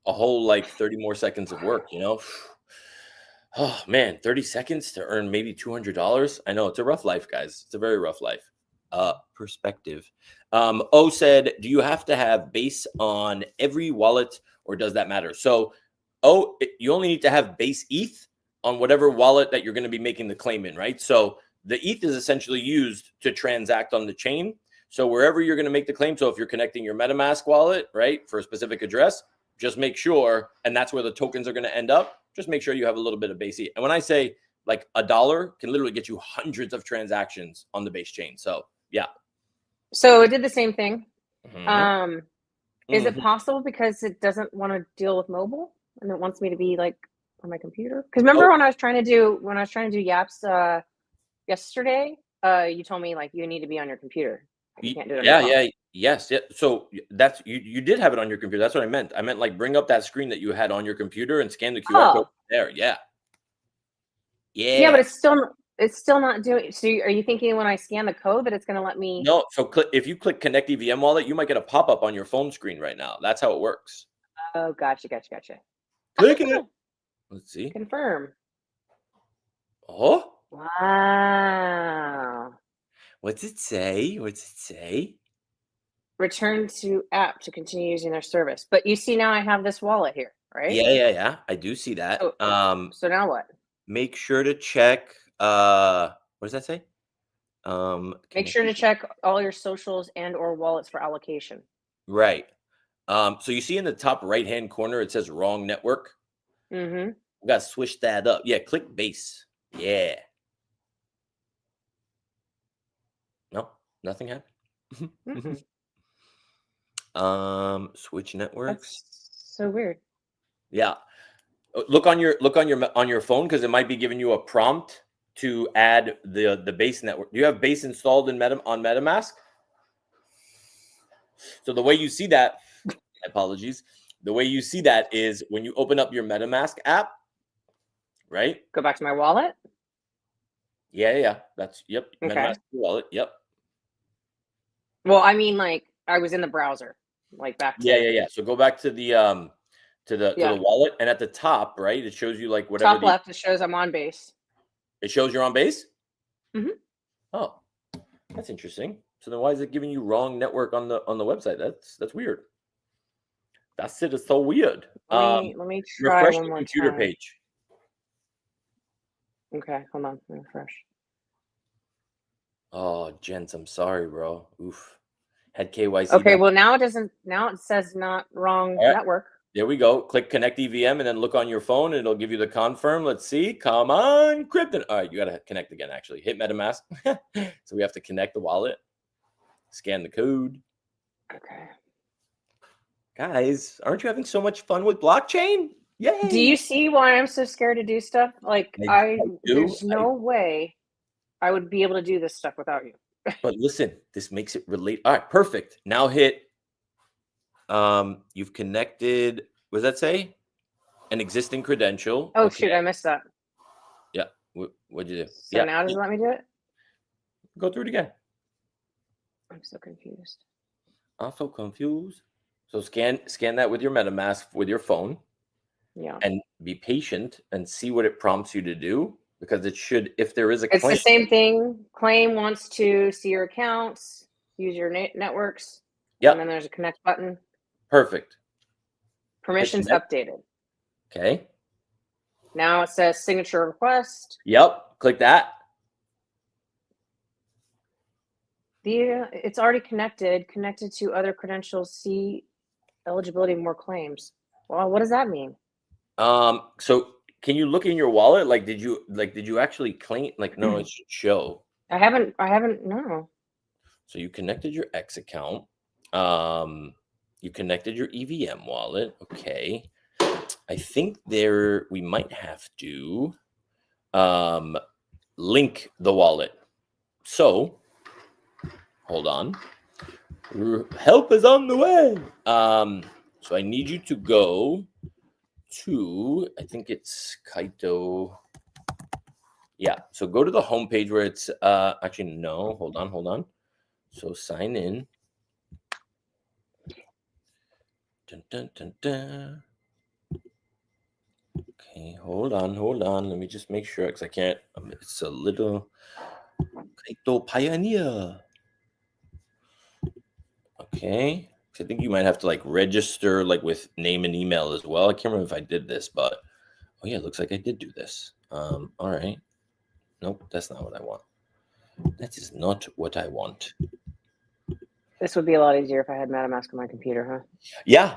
a whole like 30 more seconds of work. You know. Oh man, 30 seconds to earn maybe $200. I know it's a rough life, guys. It's a very rough life. Perspective. O said, do you have to have base on every wallet or does that matter? So you only need to have base ETH on whatever wallet that you're going to be making the claim in, right? So the ETH is essentially used to transact on the chain. So wherever you're going to make the claim, so if you're connecting your MetaMask wallet, right, for a specific address, just make sure, and that's where the tokens are going to end up. Just make sure you have a little bit of base ETH. And when I say like $1 can literally get you hundreds of transactions on the base chain. So yeah. So it did the same thing. Is it possible because it doesn't want to deal with mobile and it wants me to be like on my computer? Because remember when I was trying to do Yaps yesterday, you told me like you need to be on your computer. You can't do it on your phone. Yes. So that's you did have it on your computer. That's what I meant. I meant like bring up that screen that you had on your computer and scan the QR code there. Yeah, but it's still not doing. So are you thinking when I scan the code that it's going to let me? No. So if you click Connect EVM wallet, you might get a pop up on your phone screen right now. That's how it works. Oh, gotcha. Click it. Let's see. Confirm. Oh. Wow. What's it say? Return to app to continue using their service. But you see now I have this wallet here, right? Yeah. I do see that. So now what? Make sure to check. What does that say? Make sure to check all your socials and or wallets for allocation. Right. So you see in the top right-hand corner, it says wrong network. Mm-hmm. We got to switch that up. Yeah, click base. Yeah. No, nothing happened. Switch networks. That's so weird. Yeah. Look on your phone because it might be giving you a prompt to add the base network. Do you have base installed on MetaMask? So the way you see that, apologies. The way you see that is when you open up your MetaMask app, right? Go back to my wallet. Yeah. That's Okay. MetaMask wallet. Yep. Well, I mean, like I was in the browser, like back to yeah. So go back to the wallet, and at the top, right, it shows you like whatever top left. It shows I'm on base. It shows you're on base. Mm-hmm. Oh, that's interesting. So then, why is it giving you wrong network on the website? That's weird. That shit is so weird. Let me try refresh one the more computer time. page. Okay, hold on. Refresh. Oh, gents, I'm sorry, bro. Oof. Had KYC. Okay, well now it doesn't. Now it says not wrong network. There we go. Click Connect EVM and then look on your phone and it'll give you the confirm. Let's see. Come on, Krypton. All right, you got to connect again, actually. Hit MetaMask. So we have to connect the wallet. Scan the code. Okay. Guys, aren't you having so much fun with blockchain? Yay. Do you see why I'm so scared to do stuff? Like there's no way I would be able to do this stuff without you. But listen, this makes it relate. All right, perfect. Now hit. You've connected. What does that say? An existing credential. Oh shoot, I missed that. Yeah. What'd you do? So now does it let me do it? Go through it again. I'm so confused. I'm so confused. So scan that with your MetaMask with your phone. Yeah. And be patient and see what it prompts you to do. Because it should, if there is a claim. It's the same thing. Claim wants to see your accounts, use your networks. Yep. And then there's a connect button. Perfect. Permissions updated. Okay. Now it says signature request. Yep. Click that. It's already connected to other credentials. See eligibility, more claims. Well, what does that mean? So can you look in your wallet? Like, did you actually claim? Like, no, it should show. I haven't, no. So you connected your X account. You connected your EVM wallet. Okay. I think we might have to link the wallet. So hold on. Help is on the way. So I need you to go to, I think it's Kaito. Yeah. So go to the homepage where it's actually no, hold on. So sign in. Dun, dun, dun, dun. Okay, hold on. Let me just make sure because I can't. It's a little Kaito Pioneer. Okay. I think you might have to like register like with name and email as well. I can't remember if I did this, but oh yeah, it looks like I did do this. All right. Nope, that's not what I want. That is not what I want. This would be a lot easier if I had MetaMask on my computer, huh? Yeah.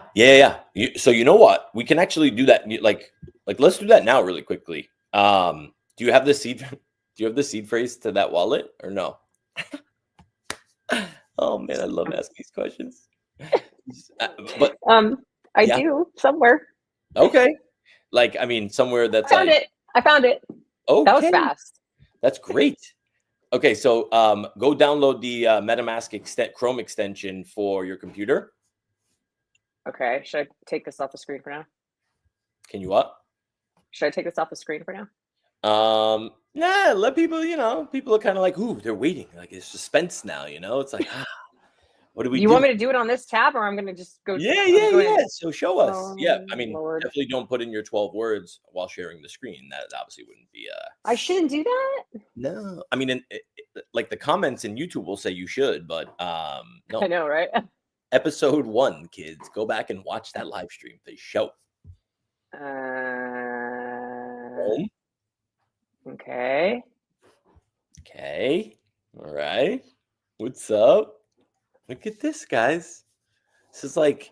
So you know what? We can actually do that. Like let's do that now really quickly. Do you have the seed? Do you have the seed phrase to that wallet or no? Oh man, I love asking these questions. But I do somewhere. Okay. Like, I mean, somewhere that's I found it. Okay. That was fast. That's great. Okay, so go download the MetaMask Chrome extension for your computer. Okay, should I take this off the screen for now? Can you what? Should I take this off the screen for now? Nah, let people, people are kind of like, ooh, they're waiting. Like it's suspense now, It's like, what do we do? You want me to do it on this tab or I'm going to just go? Yeah. So show us. Yeah, I mean, Lord. definitely don't put in your 12 words while sharing the screen. That obviously wouldn't be. I shouldn't do that? No. I mean, like the comments in YouTube will say you should, but no. I know, right? Episode 1, kids. Go back and watch that live stream. They show. Okay. All right. What's up? Look at this, guys. This is like,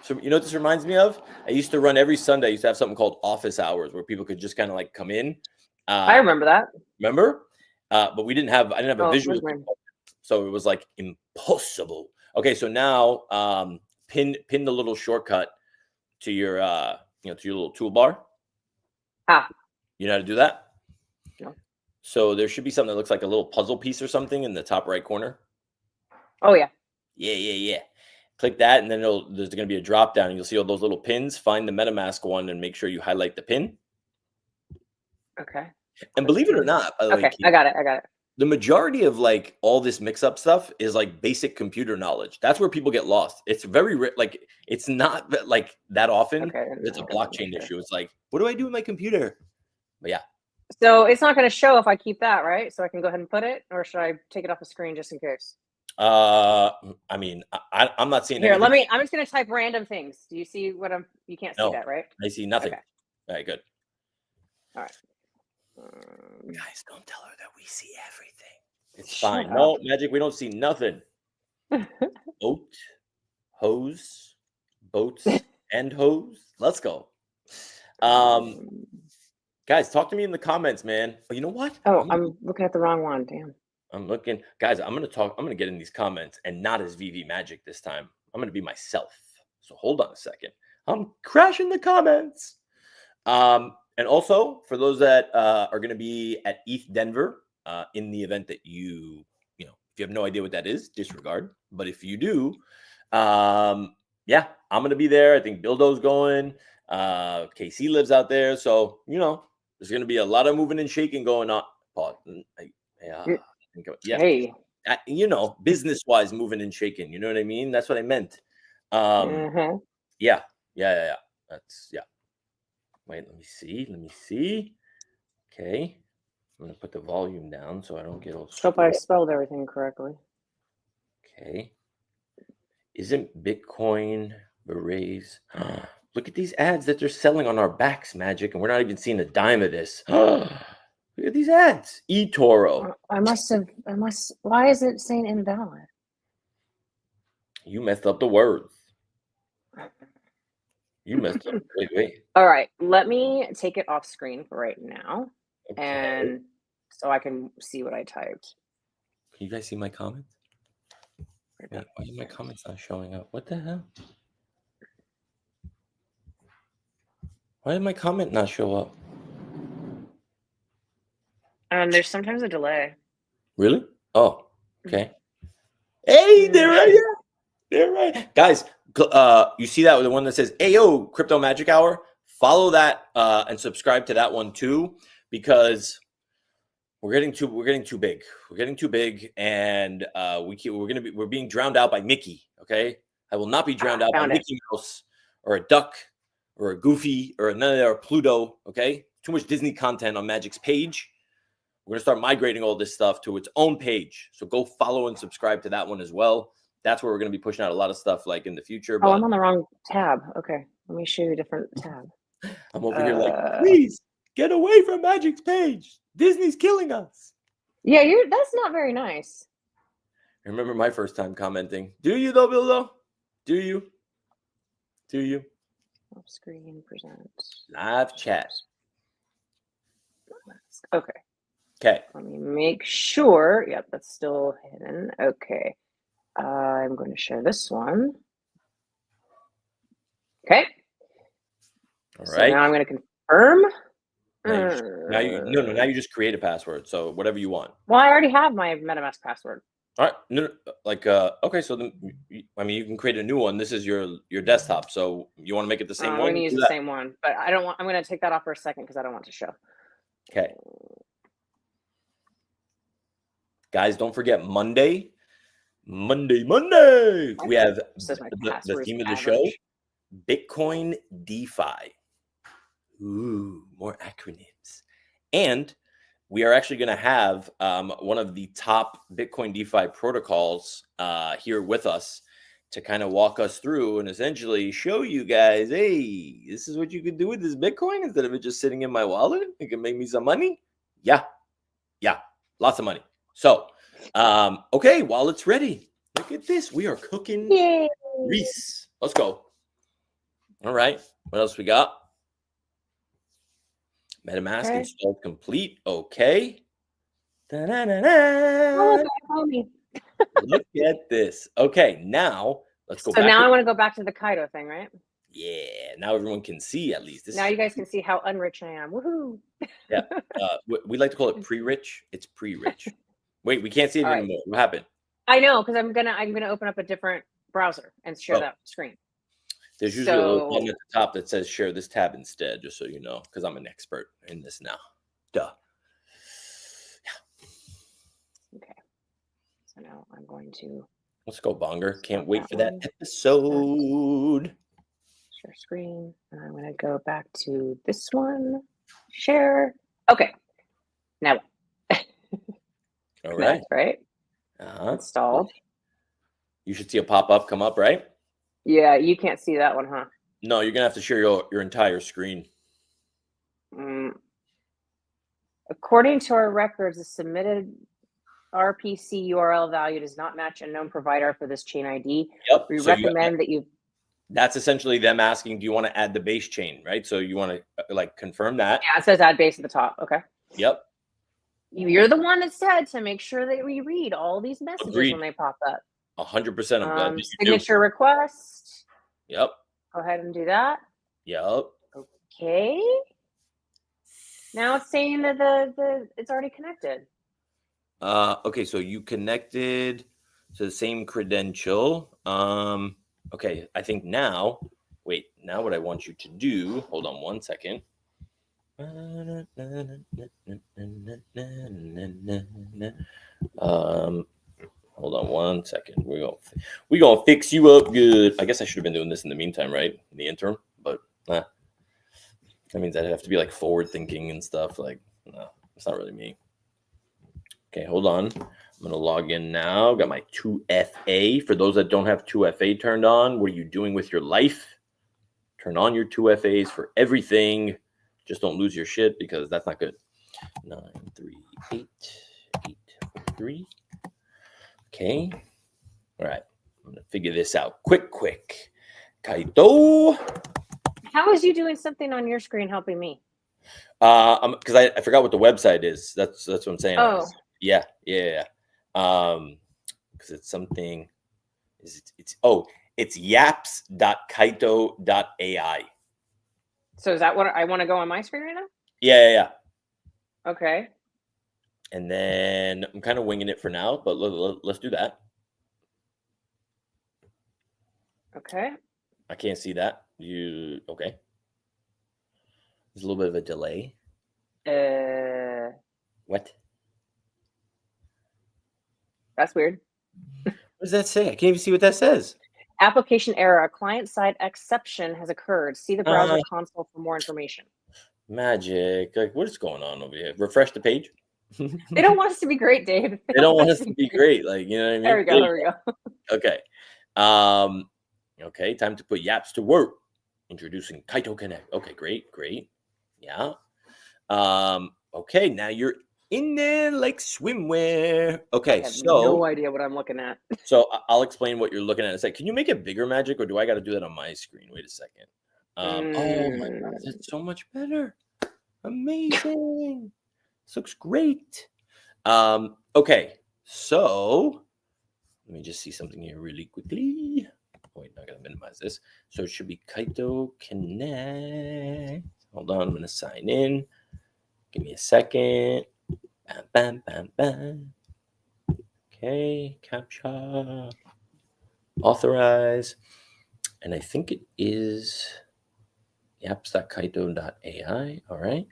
so you know what this reminds me of? I used to run every Sunday. I used to have something called office hours where people could just kind of like come in. I remember that. Remember? But I didn't have a visual. So it was like impossible. Okay, so now pin the little shortcut to your to your little toolbar. You know how to do that? No. So there should be something that looks like a little puzzle piece or something in the top right corner. Oh yeah. Yeah. Click that, and then there's going to be a drop down, and you'll see all those little pins. Find the MetaMask one, and make sure you highlight the pin. Okay. And believe it or not, by the way, I got it. The majority of like all this mix-up stuff is like basic computer knowledge. That's where people get lost. It's very like it's not like that often. Okay, it's a blockchain issue. It's like, what do I do with my computer? But yeah. So it's not going to show if I keep that, right? So I can go ahead and put it, or should I take it off the screen just in case? I mean, I'm not seeing here. Anything. I'm just going to type random things. Do you see what I'm? You can't see that, right? I see nothing. Okay. All right, good. All right. Guys, don't tell her that we see everything. It's fine. Up. No, Magic, we don't see nothing. Boats, and hose. Let's go. Guys, talk to me in the comments, man. Oh, you know what? Oh, I'm looking at the wrong one. Damn. I'm looking. Guys, I'm going to get in these comments and not as VV Magic this time. I'm going to be myself. So hold on a second. I'm crashing the comments. And also, for those that are going to be at ETH Denver, in the event that if you have no idea what that is, disregard. But if you do, yeah, I'm going to be there. I think Bildo's going. KC lives out there. So, there's going to be a lot of moving and shaking going on. Yeah. Hey. Business-wise, moving and shaking. You know what I mean? That's what I meant. Yeah. That's, yeah. Wait, let me see. Okay. I'm going to put the volume down so I don't get all. Hope I spelled everything correctly. Okay. Isn't Bitcoin berets? Look at these ads that they're selling on our backs, Magic, and we're not even seeing a dime of this. Look at these ads. eToro. Why is it saying invalid? You messed up the words. You messed up. Wait. All right, let me take it off screen for right now, Okay. and so I can see what I typed. Can you guys see my comments? Wait, why are my comments not showing up? What the hell? Why did my comment not show up? There's sometimes a delay. Really? Oh, okay. Hey, they're right. They're right, guys. You see that the one that says "Ayo Crypto Magic Hour"? Follow that and subscribe to that one too, because we're getting too big. We're getting too big, and we're being drowned out by Mickey. Okay, I will not be drowned out by Mickey Mouse or a duck or a Goofy or another Pluto. Okay, too much Disney content on Magic's page. We're gonna start migrating all this stuff to its own page. So go follow and subscribe to that one as well. That's where we're going to be pushing out a lot of stuff like in the future. Oh, I'm on the wrong tab. Okay, let me show you a different tab. I'm over here like, please get away from Magic's page. Disney's killing us. Yeah, that's not very nice. I remember my first time commenting. Do you though, Bildo? Do you? Off screen present. Live chat. Okay. Okay. Let me make sure. Yep, that's still hidden. Okay. I'm going to share this one. Okay. All right. So now I'm going to confirm. Now you just create a password. So whatever you want. Well, I already have my MetaMask password. All right. No, okay. So then, I mean, you can create a new one. This is your desktop. So you want to make it the same one? I'm going to use the same one, but I don't want. I'm going to take that off for a second because I don't want to show. Okay. Guys, don't forget Monday. We have the theme of the show, Bitcoin DeFi. Ooh, more acronyms. And we are actually going to have one of the top Bitcoin DeFi protocols here with us to kind of walk us through and essentially show you guys, hey, this is what you can do with this Bitcoin instead of it just sitting in my wallet. It can make me some money. Yeah, lots of money. So, okay, wallet's ready. Look at this. We are cooking. Yay. Reese. Let's go. All right. What else we got? MetaMask installed complete. Okay. Oh, look at this. Okay, now let's go back. So now I want to go back to the Kaido thing, right? Yeah. Now everyone can see at least. Now you guys can see how unrich I am. Woohoo. Yeah. We like to call it pre-rich. It's pre-rich. Wait, we can't see it anymore. What happened? I know, because I'm gonna open up a different browser and share that screen. There's usually a little button at the top that says share this tab instead, just so you know, because I'm an expert in this now. Duh. Yeah. Okay. So now I'm going to. Let's go, Bonger. Can't wait for that episode. Share screen. And I'm going to go back to this one. Share. Okay. Now what? All right. Right? Installed. You should see a pop-up come up, right? Yeah, you can't see that one, huh? No, you're going to have to share your entire screen. According to our records, the submitted RPC URL value does not match a known provider for this chain ID. Yep. We recommend that you... That's essentially them asking, do you want to add the base chain, right? So you want to confirm that. Yeah, it says add base at the top. Okay. Yep. You're the one that said to make sure that we read all these messages when they pop up. 100%. I'm glad that you signature request. Yep. Go ahead and do that. Yep. Okay. Now it's saying that it's already connected. Okay, so you connected to the same credential. Okay, I think now, now what I want you to do, hold on one second. Hold on one second. We're gonna fix you up good. I guess I should have been doing this in the meantime, right? In the interim, but that means I'd have to be like forward thinking and stuff. Like, no, it's not really me. Okay, hold on. I'm going to log in now. Got my 2FA. For those that don't have 2FA turned on, what are you doing with your life? Turn on your 2FAs for everything. Just don't lose your shit because that's not good. 93883. Okay. All right. I'm going to figure this out quick. Kaito. How is you doing something on your screen helping me? Because I forgot what the website is. That's what I'm saying. Oh. Yeah. Because it's something. It's yaps.kaito.ai. So is that what I want to go on my screen right now? Yeah. Okay. And then I'm kind of winging it for now, but let's do that. Okay. I can't see that. Okay? There's a little bit of a delay. What? That's weird. What does that say? I can't even see what that says. Application error. A client-side exception has occurred. See the browser console for more information. Magic. Like, what is going on over here? Refresh the page. They don't want us to be great, Dave. They don't want us to be great. Like, you know what I mean? There we go. Okay. Okay, time to put yaps to work. Introducing Kaito Connect. Okay, great. Yeah. Okay, now you're in there like swimwear. Okay, I have no idea what I'm looking at. So I'll explain what you're looking at in a second. Can you make it bigger, Magic, or do I got to do that on my screen? Wait a second. Oh my God, that's so much better. Amazing. This looks great. Okay, so let me just see something here really quickly. Wait, I'm gonna minimize this. So it should be Kaito Connect. Hold on, I'm gonna sign in. Give me a second. Bam. Okay, captcha. Authorize. And I think it is apps.kaito.ai. All right.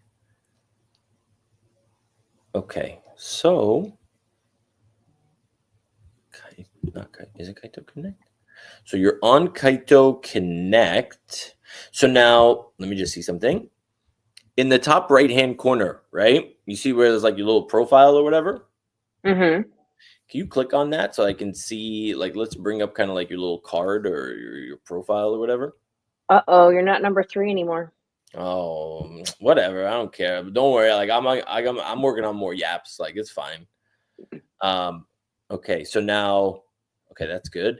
Okay, so is it Kaito Connect? So you're on Kaito Connect. So now let me just see something. In the top right-hand corner, right? You see where there's like your little profile or whatever? Mm-hmm. Can you click on that so I can see, like, let's bring up kind of like your little card or your profile or whatever? Uh-oh, you're not number 3 anymore. Oh, whatever. I don't care. But don't worry. Like, I'm working on more yaps. Like, it's fine. Okay, so now, okay, that's good.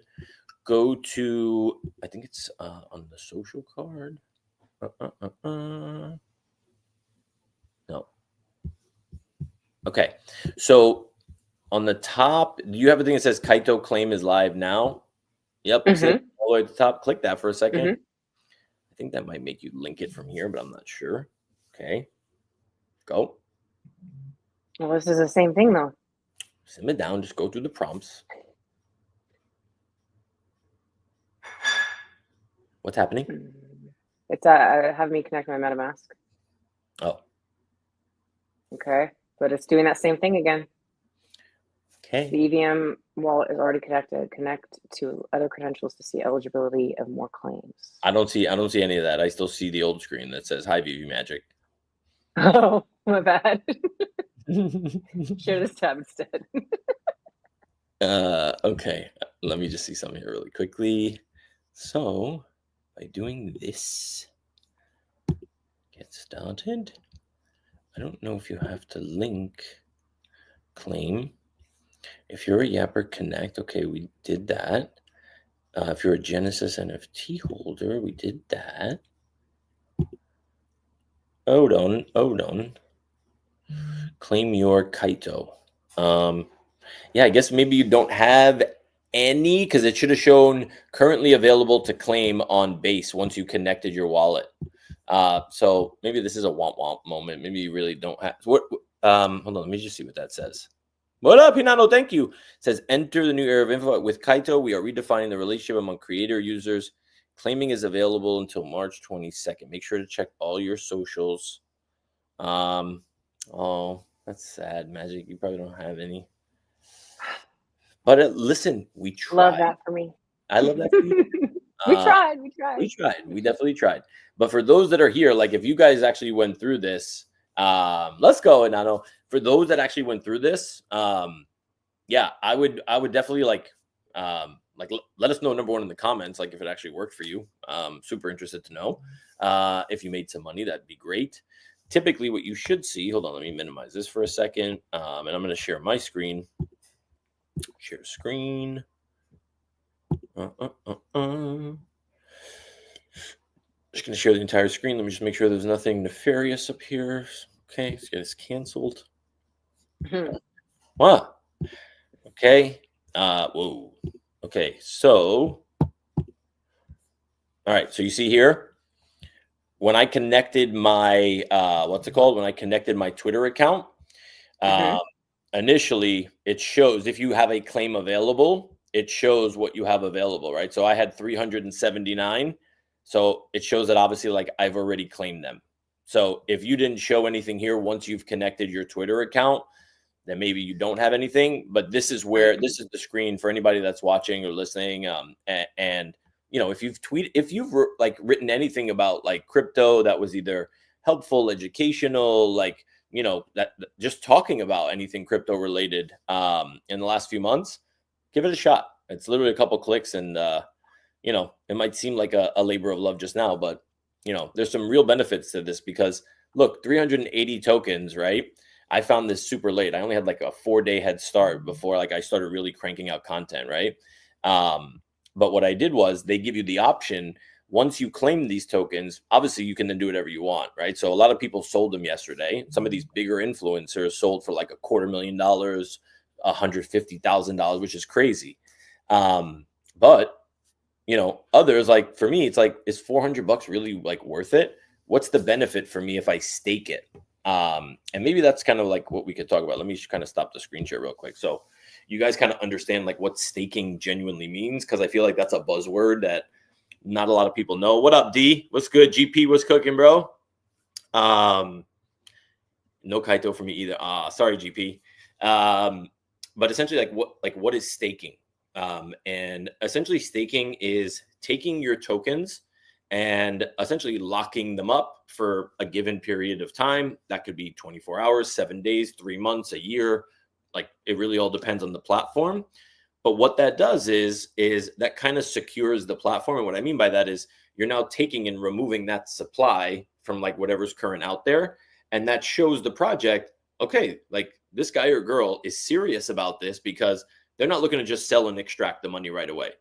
Go to, I think it's on the social card. No. Okay, so on the top, do you have a thing that says Kaito claim is live now? Yep. Mm-hmm. See, all the way at the top. Click that for a second. Mm-hmm. I think that might make you link it from here, but I'm not sure. Okay. Go. Well, this is the same thing, though. Sim it down. Just go through the prompts. What's happening? It's have me connect my MetaMask. Oh. Okay. But it's doing that same thing again. Okay. The EVM wallet is already connected. Connect to other credentials to see eligibility of more claims. I don't see any of that. I still see the old screen that says Hi VV Magic. Oh, my bad. Share this tab instead. Okay. Let me just see something here really quickly. So by doing this, get started. I don't know if you have to link claim. If you're a Yapper Connect, okay, we did that. If you're a Genesis NFT holder, we did that. Hold on. Claim your Kaito. Yeah, I guess maybe you don't have any because it should have shown currently available to claim on base once you connected your wallet. So maybe this is a womp moment. Maybe you really don't have. What? Hold on, let me just see what that says. What up, Hinano? Thank you. It says enter the new era of info with Kaito. We are redefining the relationship among creator users. Claiming is available until March 22nd. Make sure to check all your socials. Oh, that's sad, Magic. You probably don't have any. But listen, we tried. Love that for me. I love that for you. We tried. We definitely tried. But for those that are here, like if you guys actually went through this, let's go. And I know for those that actually went through this, yeah, I would definitely like let us know, number one, in the comments, like if it actually worked for you. Super interested to know. If you made some money, that'd be great. Typically what you should see, hold on, let me minimize this for a second. And I'm going to share my screen. Share screen. Just going to share the entire screen. Let me just make sure there's nothing nefarious up here. Okay, let's get this canceled. Wow. Okay. Whoa. Okay, so all right, so you see here, when I connected my when I connected my Twitter account, initially it shows if you have a claim available, it shows what you have available, right? So I had 379. So it shows that obviously like I've already claimed them. So if you didn't show anything here once you've connected your Twitter account, then maybe you don't have anything. But this is where this is the screen for anybody that's watching or listening. And you know, if you've like written anything about like crypto that was either helpful, educational, like, you know, that just talking about anything crypto related in the last few months, give it a shot. It's literally a couple clicks, and you know, it might seem like a labor of love just now, but you know, there's some real benefits to this because look, 380 tokens, right? I found this super late. I only had like a 4-day head start before like I started really cranking out content, right? But what I did was they give you the option, once you claim these tokens, obviously you can then do whatever you want, right? So a lot of people sold them yesterday. Some of these bigger influencers sold for like $250,000, $150,000, which is crazy. But you know, others, like for me, it's like, is $400 really like worth it? What's the benefit for me if I stake it? And maybe that's kind of like what we could talk about. Let me kind of stop the screen share real quick. So you guys kind of understand like what staking genuinely means, because I feel like that's a buzzword that not a lot of people know. What up, D? What's good? GP, what's cooking, bro? No Kaito for me either. Sorry, GP. But essentially, what is staking? And essentially, staking is taking your tokens and essentially locking them up for a given period of time. That could be 24 hours, 7 days, 3 months, a year. Like, it really all depends on the platform. But what that does is that kind of secures the platform. And what I mean by that is you're now taking and removing that supply from like whatever's current out there. And that shows the project, okay, like this guy or girl is serious about this, because they're not looking to just sell and extract the money right away.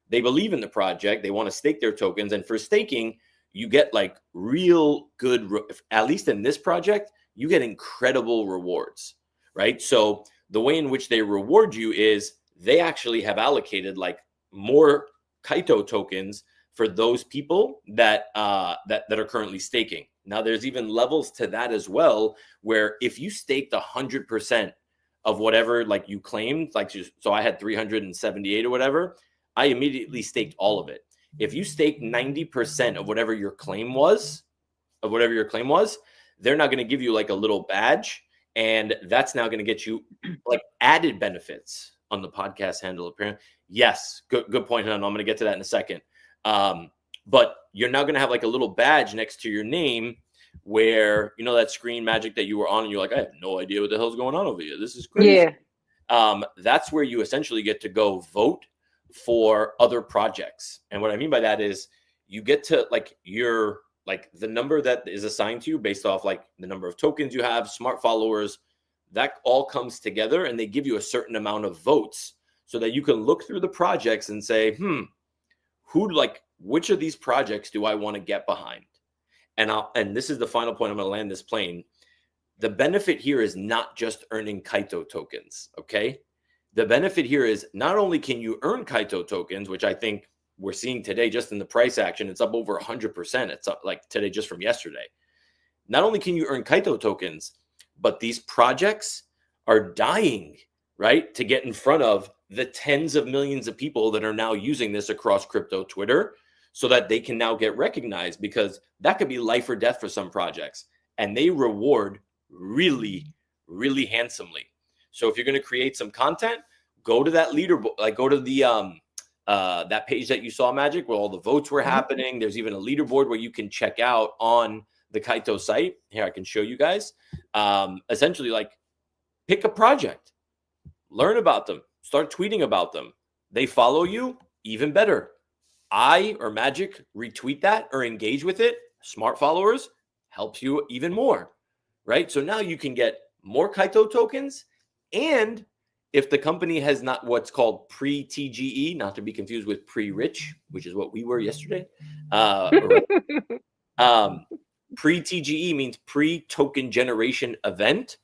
They believe in the project. They want to stake their tokens. And for staking, you get like real good, at least in this project, you get incredible rewards, right? So the way in which they reward you is they actually have allocated like more Kaito tokens for those people that that are currently staking. Now, there's even levels to that as well, where if you staked 100% of whatever like you claimed, like, so I had 378 or whatever, I immediately staked all of it. If you stake 90% of whatever your claim was, they're not going to give you like a little badge, and that's now going to get you like added benefits on the podcast handle. Apparently, yes, good point, Hun. I'm going to get to that in a second. But you're now going to have like a little badge next to your name, where, you know, that screen magic that you were on and you're like, I have no idea what the hell's going on over here. This is crazy. Yeah. That's where you essentially get to go vote for other projects. And what I mean by that is you get to like your, like the number that is assigned to you based off like the number of tokens you have, smart followers, that all comes together, and they give you a certain amount of votes so that you can look through the projects and say, which of these projects do I want to get behind? And this is the final point. I'm going to land this plane. The benefit here is not just earning Kaito tokens, okay? The benefit here is not only can you earn Kaito tokens, which I think we're seeing today just in the price action, it's up over 100%. It's up like today just from yesterday. Not only can you earn Kaito tokens, but these projects are dying, right, to get in front of the tens of millions of people that are now using this across crypto Twitter, so that they can now get recognized, because that could be life or death for some projects, and they reward really, really handsomely. So if you're going to create some content, go to that leaderboard, like go to the that page that you saw, Magic, where all the votes were happening. There's even a leaderboard where you can check out on the Kaito site. Here, I can show you guys. Essentially, like, pick a project, learn about them, start tweeting about them. They follow you, even better. I or Magic retweet that or engage with it. Smart followers helps you even more, right? So now you can get more Kaito tokens, and if the company has not what's called pre-TGE, not to be confused with pre-rich, which is what we were yesterday. Pre-TGE means pre-token generation event.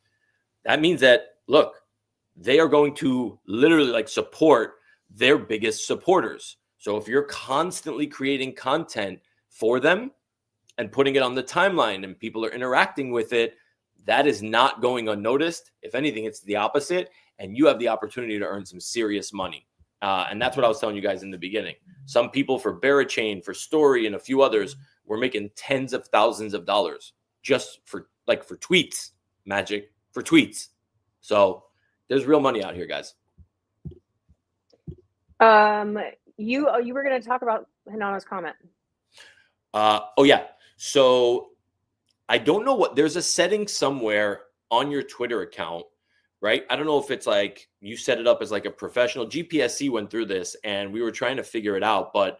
That means that, look, they are going to literally like support their biggest supporters. So if you're constantly creating content for them and putting it on the timeline and people are interacting with it, that is not going unnoticed. If anything, it's the opposite. And you have the opportunity to earn some serious money. And that's what I was telling you guys in the beginning. Some people for Barachain, for Story, and a few others were making tens of thousands of dollars just for tweets, Magic, for tweets. So there's real money out here, guys. You were going to talk about Hinano's comment. Oh yeah. So I don't know there's a setting somewhere on your Twitter account, right? I don't know if it's like you set it up as like a professional. GPSC went through this and we were trying to figure it out, but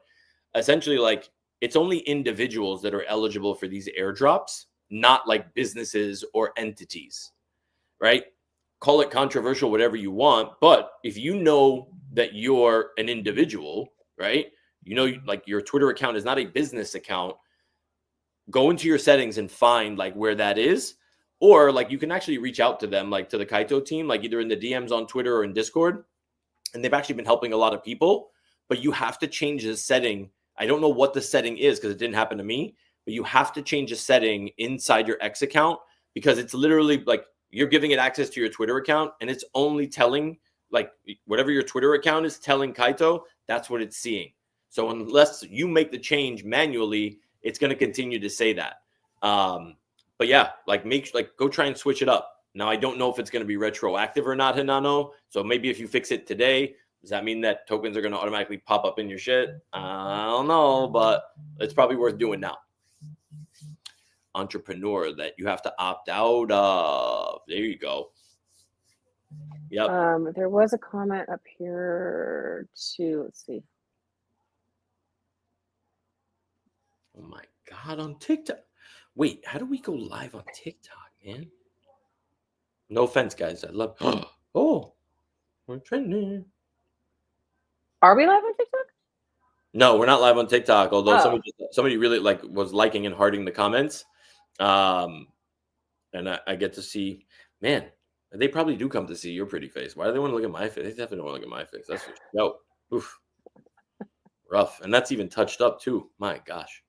essentially like it's only individuals that are eligible for these airdrops, not like businesses or entities, right? Call it controversial, whatever you want. But if you know that you're an individual, right? You know, like your Twitter account is not a business account, go into your settings and find like where that is. Or like you can actually reach out to them, like to the Kaito team, like either in the DMs on Twitter or in Discord. And they've actually been helping a lot of people, but you have to change the setting. I don't know what the setting is because it didn't happen to me, but you have to change a setting inside your X account because it's literally like you're giving it access to your Twitter account and it's only telling like whatever your Twitter account is telling Kaito, that's what it's seeing. So unless you make the change manually, it's going to continue to say that. But yeah, like go try and switch it up. Now, I don't know if it's going to be retroactive or not, Hinano. So maybe if you fix it today, does that mean that tokens are going to automatically pop up in your shit? I don't know, but it's probably worth doing now. Entrepreneur that you have to opt out of. There you go. Yep. There was a comment up here too. Let's see. Oh my God, on TikTok. Wait, how do we go live on TikTok, man? No offense, guys. I love. Oh, we're trending. Are we live on TikTok? No, we're not live on TikTok. Although somebody really was liking and hearting the comments, and I get to see. Man, they probably do come to see your pretty face. Why do they want to look at my face? They definitely don't want to look at my face. That's no. Oof. Rough, and that's even touched up too. My gosh.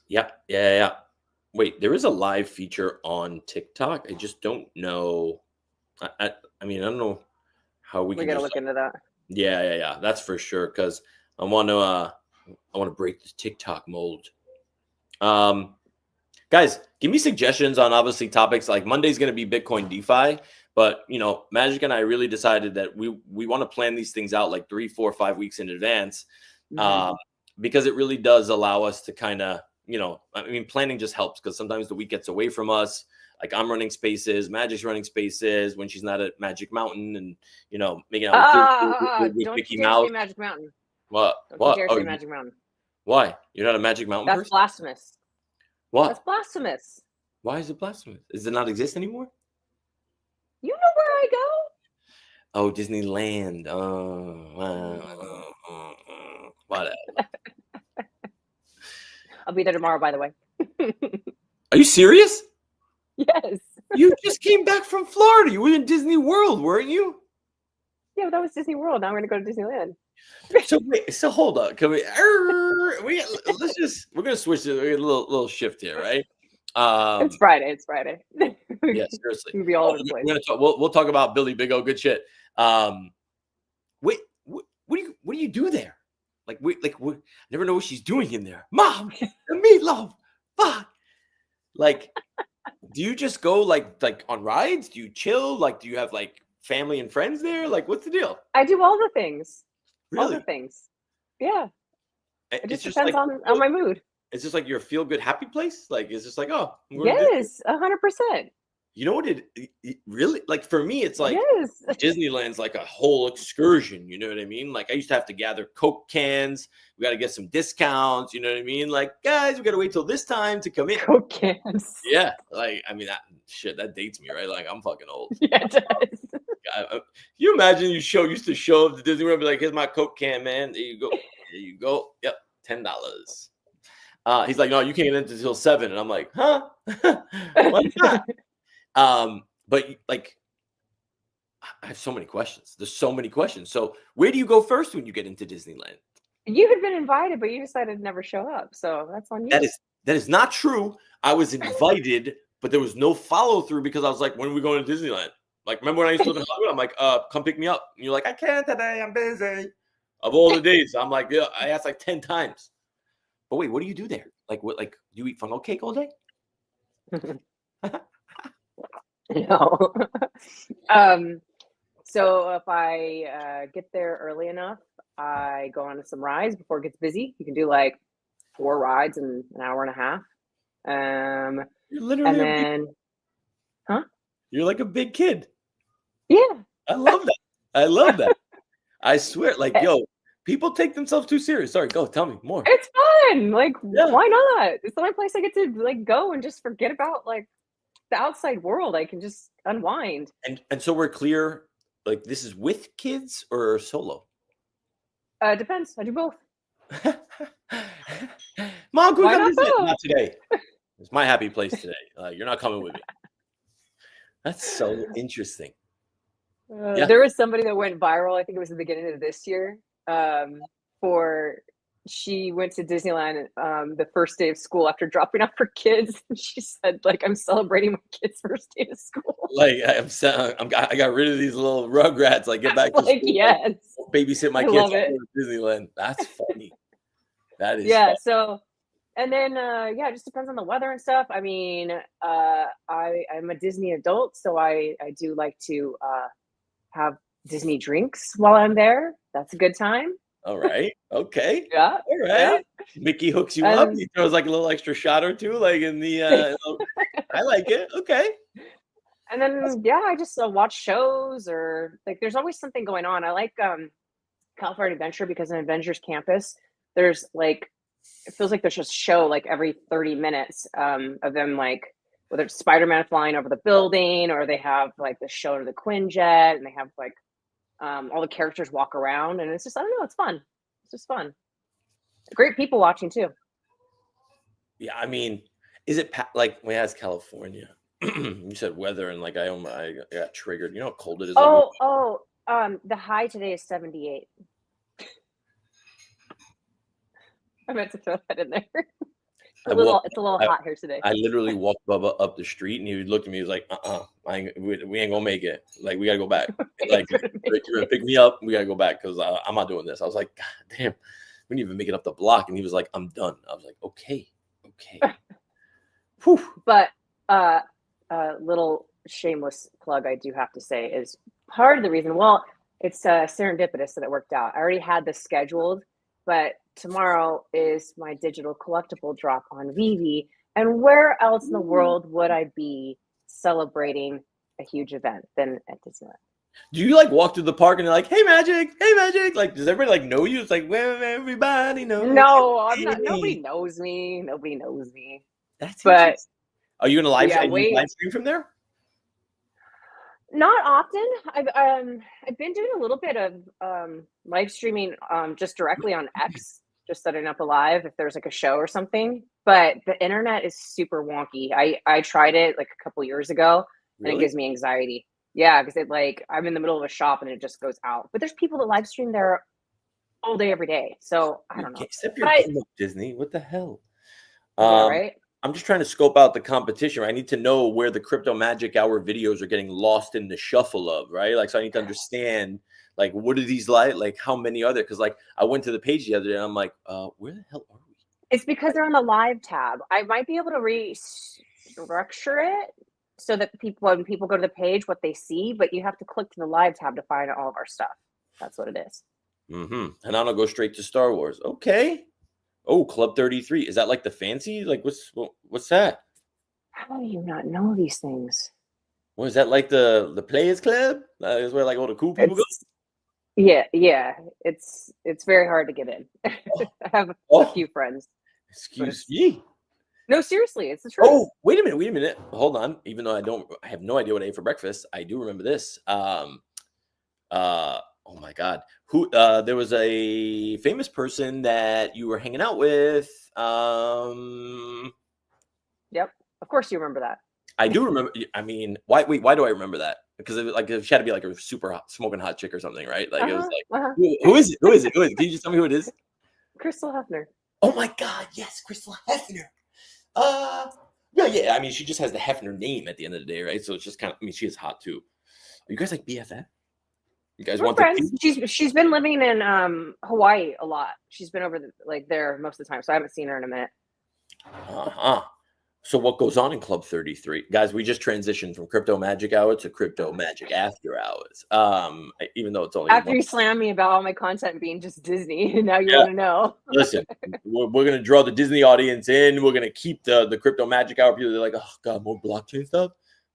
Yeah. Wait, there is a live feature on TikTok. I just don't know. I mean, I don't know how we can. We gotta look into that. Yeah. That's for sure because I want to break this TikTok mold. Guys, give me suggestions on obviously topics like Monday's going to be Bitcoin DeFi, but Magic and I really decided that we want to plan these things out like 3, 4, 5 weeks in advance, because it really does allow us to kind of. I mean, planning just helps because sometimes the week gets away from us. Like I'm running spaces, Magic's running spaces when she's not at Magic Mountain, and making out with Mickey Mouse. Say Magic Mountain. What? Don't you dare say Magic Mountain. Why? You're not a Magic Mountain That's person? blasphemous. What? That's blasphemous. Why is it blasphemous? Does it not exist anymore? You know where I go? Oh, Disneyland. Whatever. I'll be there tomorrow, by the way. Are you serious? Yes. You just came back from Florida. You were in Disney World, weren't you? Yeah, but that was Disney World. Now we're gonna go to Disneyland. So hold on. Can we're gonna switch to a little shift here, right? It's Friday. Yeah, seriously. We'll be all over the place. We'll talk about Billy Big O. Good shit. Wait, what do you do there? We never know what she's doing in there. Mom, the meatloaf. Fuck. Like, do you just go like on rides? Do you chill? Like, do you have like family and friends there? Like, what's the deal? I do all the things. Really? All the things. Yeah. It just depends like, on my mood. It's just like your feel good happy place. Like, it's just like, oh, yes, 100%. You know what it really like for me? It's like Yes. Disneyland's like a whole excursion. You know what I mean? Like I used to have to gather Coke cans. We got to get some discounts. You know what I mean? Like guys, we got to wait till this time to come in. Coke cans. Yeah, like I mean that dates me, right? Like I'm fucking old. Yeah, it does. Can you imagine used to show up to Disney World and be like, here's my Coke can, man. There you go. There you go. Yep, $10. He's like, no, you can't get into until 7. And I'm like, huh? Why not? But like, I have so many questions. There's so many questions. So where do you go first when you get into Disneyland? You had been invited, but you decided to never show up. So that's on you. That is not true. I was invited, but there was no follow through because I was like, when are we going to Disneyland? Like, remember when I used to live in Hollywood? I'm like, come pick me up. And you're like, I can't today. I'm busy. Of all the days, I'm like, yeah, I asked like 10 times. But wait, what do you do there? Like, what? Like, do you eat funnel cake all day? No. So if I get there early enough, I go on some rides before it gets busy. You can do like 4 rides in an hour and a half. You're literally and then, you're like a big kid. Yeah. I love that. I love that. I swear, like, yo, people take themselves too serious. Sorry, go tell me more. It's fun. Like, why not? It's the only place I get to like go and just forget about like the outside world. I can just unwind. And so we're clear, like this is with kids or solo? Depends. I do both. Mom, can we Why come not visit? both? Not today. It's my happy place today. You're not coming with me. That's so interesting. There was somebody that went viral. I think it was the beginning of this year. She went to Disneyland the first day of school after dropping off her kids. And she said, like, I'm celebrating my kids' first day of school. Like I got rid of these little rugrats. Like get back to like, school. Yes. Babysit my I kids love it. to Disneyland. That's funny. That is yeah. funny. So, and then it just depends on the weather and stuff. I mean, I'm a Disney adult, so I do like to have Disney drinks while I'm there. That's a good time. All right. Okay. Yeah. All right. Yeah. Mickey hooks you up. He throws like a little extra shot or two, like in the. I like it. Okay. And then I just watch shows or like. There's always something going on. I like California Adventure because in Avengers Campus, there's like it feels like there's just a show like every 30 minutes of them like whether it's Spider-Man flying over the building or they have like the show to the Quinjet and they have like all the characters walk around and it's just I don't know, it's fun. It's just fun. Great people watching too. Yeah, I mean, is it like when it's California? You said weather and like I got triggered. You know how cold it is. The high today is 78. I meant to throw that in there. It's a little hot here today. I literally walked Bubba up the street and he looked at me. He was like, we ain't gonna make it. Like, we gotta go back. Like, you're gonna pick me up. We gotta go back because I'm not doing this. I was like, God damn, we didn't even make it up the block. And he was like, I'm done. I was like, okay. Whew. But little shameless plug I do have to say is part of the reason. Well, it's serendipitous that it worked out. I already had this scheduled, but tomorrow is my digital collectible drop on Vivi. And where else in the world would I be celebrating a huge event than at Disneyland? Do you like walk through the park and you're like, hey Magic, hey Magic? Like, does everybody like know you? It's like, well, everybody knows. No, I'm not. Nobody knows me. Nobody knows me. That's but are you gonna live stream from there? Not often. I've been doing a little bit of live streaming just directly on X, just setting up a live if there's like a show or something. But the internet is super wonky. I tried it like a couple years ago and it gives me anxiety. Yeah, because it like I'm in the middle of a shop and it just goes out. But there's people that live stream there all day, every day. So I don't know. Except Disney. What the hell? Right? I'm just trying to scope out the competition. I need to know where the Crypto Magic Hour videos are getting lost in the shuffle of, right? Like, so I need to understand, like, what are these like how many are there? Because, like, I went to the page the other day and I'm like, where the hell are we? It's because they're on the live tab. I might be able to restructure it so that when people go to the page, what they see, but you have to click to the live tab to find all of our stuff. That's what it is. And I'll go straight to Star Wars. Okay. Oh, Club 33. Is that like the fancy? Like, what's that? How do you not know these things? Was that like the Players Club? Is where like all the cool people go? It's yeah. It's very hard to get in. Oh, I have a oh, few friends, but excuse it's me. no, seriously, it's the truth. Oh, wait a minute, wait a minute. Hold on. Even though I have no idea what I ate for breakfast. I do remember this. Oh my God. Who there was a famous person that you were hanging out with. Yep, of course you remember that. I do remember. I mean, why do I remember that? Because she had to be like a super hot, smoking hot chick or something, right? Like it was like, Uh-huh. who is it? Who is it? Who is it? Can you just tell me who it is? Crystal Hefner. Oh my God, yes, Crystal Hefner. Uh, yeah. I mean, she just has the Hefner name at the end of the day, right? So it's just kind of. I mean, she is hot too. Are you guys like BFF? You guys We're want the friends. She's been living in Hawaii a lot. She's been over there most of the time, so I haven't seen her in a minute. Uh-huh. So what goes on in Club 33? Guys, we just transitioned from Crypto Magic Hour to Crypto Magic After Hours. Even though it's only After you slam me about all my content being just Disney, now you yeah. want to know. Listen, we're gonna draw the Disney audience in. We're gonna keep the Crypto Magic Hour. People are like, oh God, more blockchain stuff.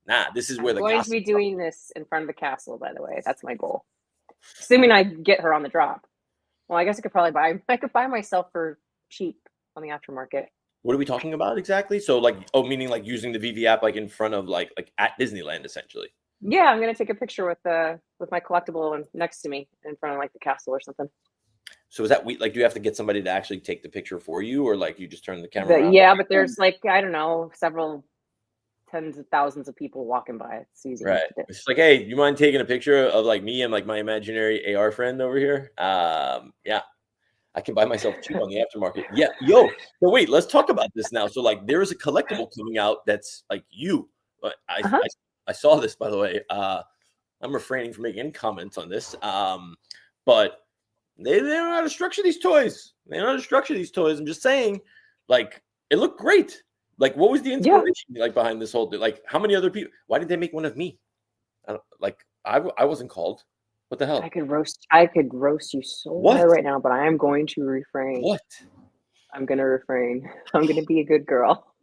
Nah, this is where I'm the going to be doing this in front of the castle, by the way. That's my goal. Assuming I get her on the drop. Well, I guess I could buy myself for cheap on the aftermarket. What are we talking about exactly? So like, meaning like using the VV app like in front of like at Disneyland essentially. Yeah, I'm gonna take a picture with my collectible and next to me in front of like the castle or something. So is that do you have to get somebody to actually take the picture for you, or like you just turn the camera around? Yeah, but there's like, I don't know, several tens of thousands of people walking by. It's easy. Right. It's just like, hey, you mind taking a picture of like me and like my imaginary AR friend over here? Yeah. I can buy myself cheap on the aftermarket. Yeah, yo. So wait, let's talk about this now. So like, there is a collectible coming out that's like you. I saw this, by the way. I'm refraining from making any comments on this. But they don't know how to structure these toys. They don't know how to structure these toys. I'm just saying, like, it looked great. Like, what was the inspiration like behind this whole thing? Like, how many other people? Why did they make one of me? I wasn't called. What the hell? I could roast you so hard right now, but I am going to refrain. What? I'm gonna refrain. I'm gonna be a good girl.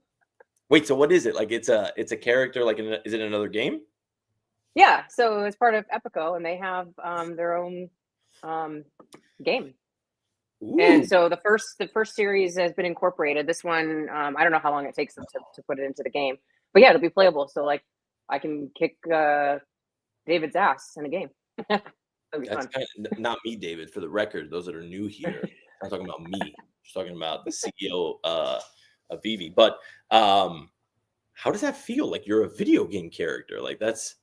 Wait, so what is it? Like it's a character, like is it another game? Yeah, so it's part of Epico and they have their own game. Ooh. And so the first series has been incorporated. This one, I don't know how long it takes them to put it into the game. But yeah, it'll be playable. So like I can kick David's ass in a game. That's kind of, not me, David, for the record. Those that are new here, I'm talking about me. I'm just talking about the CEO of Vivi. But how does that feel? Like you're a video game character? Like that's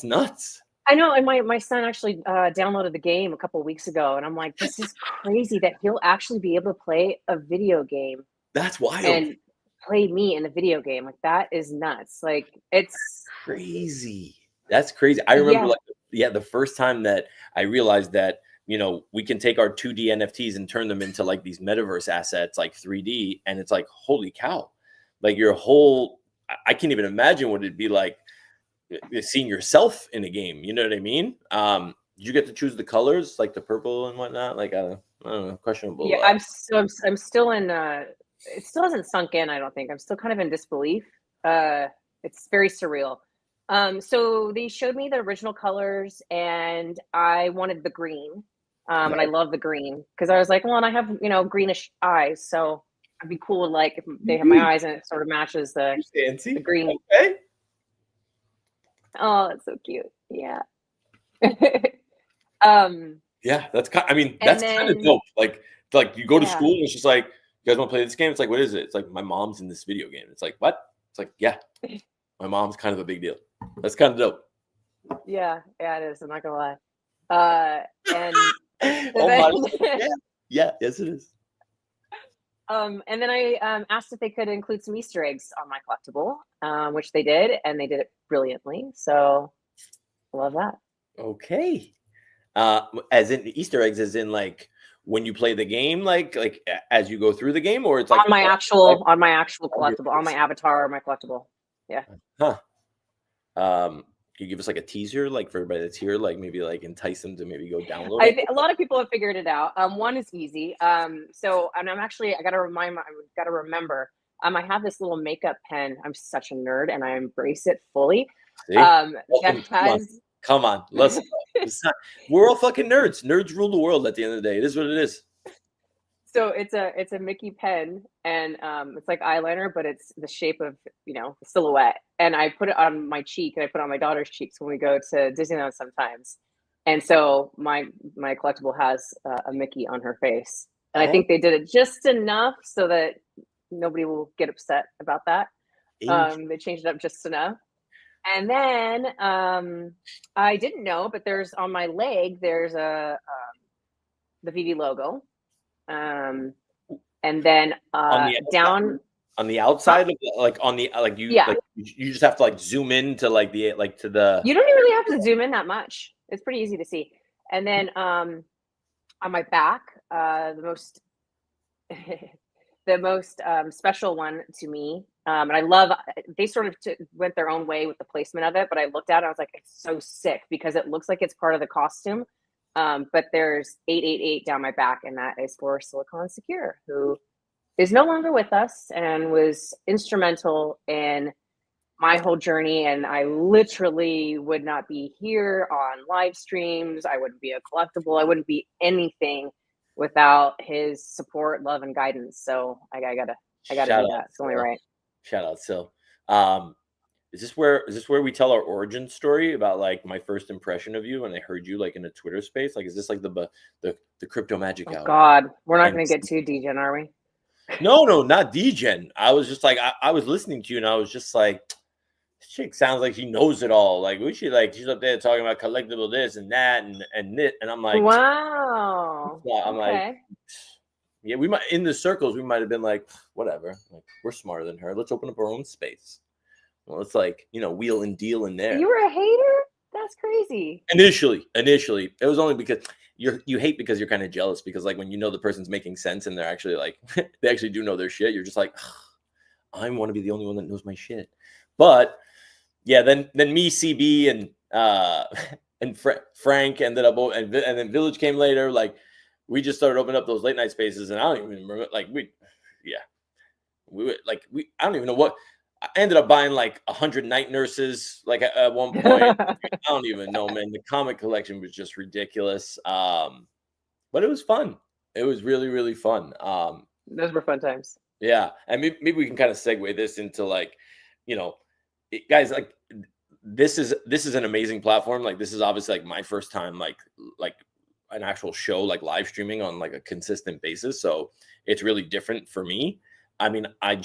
nuts. I know, and my son actually downloaded the game a couple of weeks ago, and I'm like, this is crazy that he'll actually be able to play a video game. That's wild. And play me in a video game. Like that is nuts. Like it's crazy. That's crazy. I remember the first time that I realized that, you know, we can take our 2D NFTs and turn them into like these metaverse assets, like 3D. And it's like, holy cow, like your whole, I can't even imagine what it'd be like seeing yourself in a game. You know what I mean? Did you get to choose the colors, like the purple and whatnot? Like, I don't know, questionable. Yeah, I'm still in, it still hasn't sunk in. I don't think I'm still kind of in disbelief. It's very surreal. So they showed me the original colors and I wanted the green. And I love the green because I was like, well, and I have, you know, greenish eyes. So it'd be cool. Like if they have my eyes and it sort of matches the green. Okay. Oh, that's so cute. Yeah. Yeah, that's kind of dope. Like you go to school and it's just like, you guys want to play this game? It's like, what is it? It's like, my mom's in this video game. It's like, what? It's like, yeah, my mom's kind of a big deal. That's kind of dope. Yeah, it is. I'm not gonna lie. And yes, it is. And then I asked if they could include some Easter eggs on my collectible, which they did, and they did it brilliantly. So, love that. Okay. As in Easter eggs, as in like when you play the game, like as you go through the game, or it's like on my actual collectible, on my avatar or my collectible. Yeah. Huh. Can you give us like a teaser, like for everybody that's here, like maybe like entice them to maybe go download it? I think a lot of people have figured it out. One is easy. So, and I gotta remember. I have this little makeup pen. I'm such a nerd, and I embrace it fully. See? That has. Come on. We're all fucking nerds. Nerds rule the world at the end of the day. It is what it is. So it's a Mickey pen, and it's like eyeliner, but it's the shape of, the silhouette. And I put it on my cheek, and I put it on my daughter's cheeks when we go to Disneyland sometimes. And so my collectible has a Mickey on her face, and I think they did it just enough so that nobody will get upset about that. They changed it up just enough. And then I didn't know, but there's on my leg, there's the VV logo. And then down on the outside, like on the you just have to like zoom in to like the to the. You don't even really have to zoom in that much. It's pretty easy to see. And then on my back, the most special one to me, and I love. They sort of went their own way with the placement of it, but I looked at it, I was like, it's so sick because it looks like it's part of the costume. But there's 888 down my back, and that is for Silicon Secure, who is no longer with us and was instrumental in my whole journey. And I literally would not be here on live streams. I wouldn't be a collectible. I wouldn't be anything without his support, love, and guidance. So I gotta do that. It's only right. Shout out, Sil. Is this where we tell our origin story about like my first impression of you when I heard you like in a Twitter space? Like, is this like the crypto magic hour? God, we're not going to get too degen, are we? No, not degen. I was just like, I was listening to you, and I was just like, this chick sounds like she knows it all. Like, she's up there talking about collectible this and that and it, and I'm like, wow. I'm like, yeah, we might in the circles we might have been like, whatever. Like, we're smarter than her. Let's open up our own space. Well, it's like, wheel and deal in there. You were a hater? That's crazy. Initially, it was only because you hate because you're kind of jealous because like when the person's making sense and they're actually like they actually do know their shit, you're just like, I want to be the only one that knows my shit. But yeah, then me, CB, and Frank ended up, and then Village came later. Like we just started opening up those late night spaces, and I don't even remember. Like I don't even know what. I ended up buying like 100 night nurses like at one point. I don't even know, man. The comic collection was just ridiculous. But it was fun. It was really, really fun. Those were fun times. Yeah. And maybe we can kind of segue this into like, guys, like this is an amazing platform. Like this is obviously like my first time like an actual show, like live streaming on like a consistent basis. So it's really different for me. I mean, I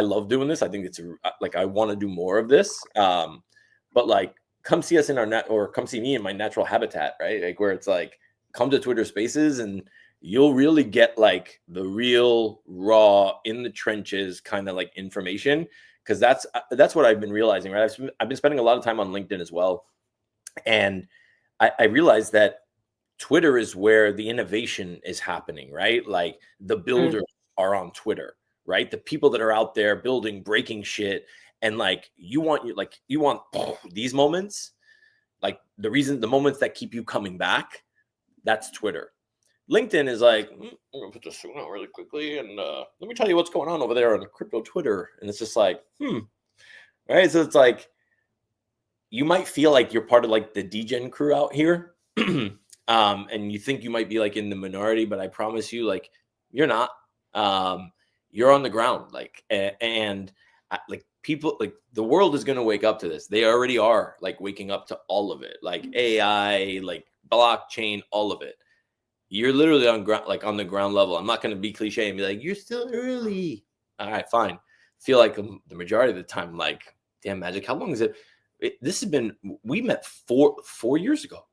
love doing this. I think it's like, I want to do more of this. But like, come see us in or come see me in my natural habitat, right? Like where it's like, come to Twitter Spaces and you'll really get like the real raw in the trenches kind of like information. Cause that's what I've been realizing, right? I've been spending a lot of time on LinkedIn as well. And I realized that Twitter is where the innovation is happening, right? Like the builders are on Twitter, right? The people that are out there building, breaking shit. And like, you want these moments, like the moments that keep you coming back, that's Twitter. LinkedIn is like, I'm gonna put this out really quickly. And let me tell you what's going on over there on the crypto Twitter. And it's just like, right? So it's like, you might feel like you're part of like the degen crew out here. And you think you might be like in the minority, but I promise you, like, you're not. You're on the ground, like, and like people, like the world is going to wake up to this. They already are like waking up to all of it, like AI, like blockchain, all of it. You're literally on the ground level. I'm not going to be cliche and be like, you're still early. All right, fine. Feel like the majority of the time, like, damn, Magic, how long is it? This has been, we met 4 years ago.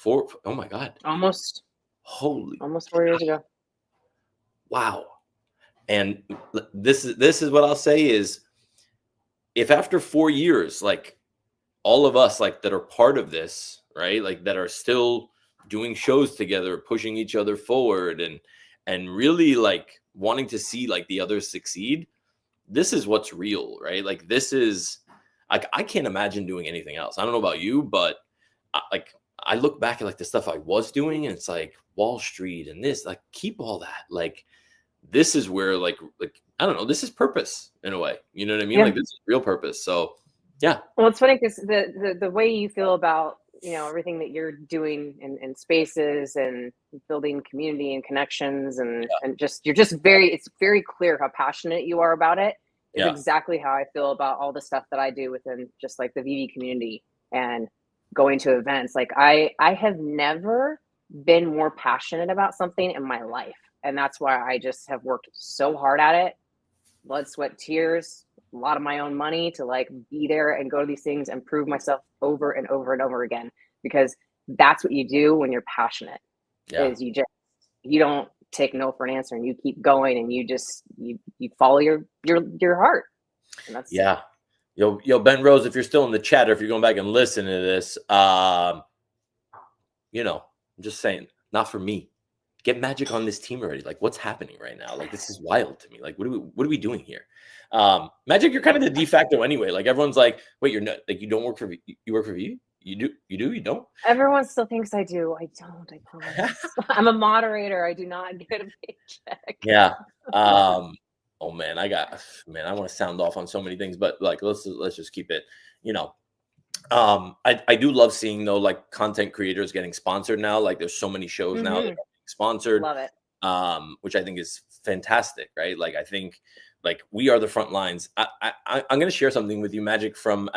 Oh my God. Almost 4 years ago. Wow. And this is what I'll say is, if after 4 years, like all of us like that are part of this, right? Like that are still doing shows together, pushing each other forward and really like wanting to see like the others succeed. This is what's real, right? Like this is like, I can't imagine doing anything else. I don't know about you, but I look back at like the stuff I was doing and it's like Wall Street and this, like keep all that. Like this is where like I don't know, this is purpose in a way. You know what I mean? Yeah. Like this is real purpose. So Yeah. Well, it's funny because the way you feel about, everything that you're doing in spaces and building community and connections and just you're just it's very clear how passionate you are about it is Yeah. exactly how I feel about all the stuff that I do within just like the VV community and going to events. Like I have never been more passionate about something in my life. And that's why I just have worked so hard at it. Blood, sweat, tears, a lot of my own money to like be there and go to these things and prove myself over and over and over again, because that's what you do when you're passionate. Yeah. Is you don't take no for an answer, and you keep going, and you follow your heart. And that's Yeah. Yo, Ben Rose, if you're still in the chat or if you're going back and listen to this, I'm just saying, not for me. Get Magic on this team already. Like, what's happening right now? Like, this is wild to me. Like, what are we doing here? Magic, you're kind of the de facto anyway. Like, everyone's like, wait, you're not, like, you don't work for, you work for V? You don't? Everyone still thinks I do. I don't, I promise. I'm a moderator. I do not get a paycheck. Yeah. Oh man, I want to sound off on so many things, but like, let's just keep it, I do love seeing though, like content creators getting sponsored now. Like there's so many shows now that are getting sponsored. Love it. Which I think is fantastic, right? Like I think like we are the front lines. I'm going to share something with you, Magic, from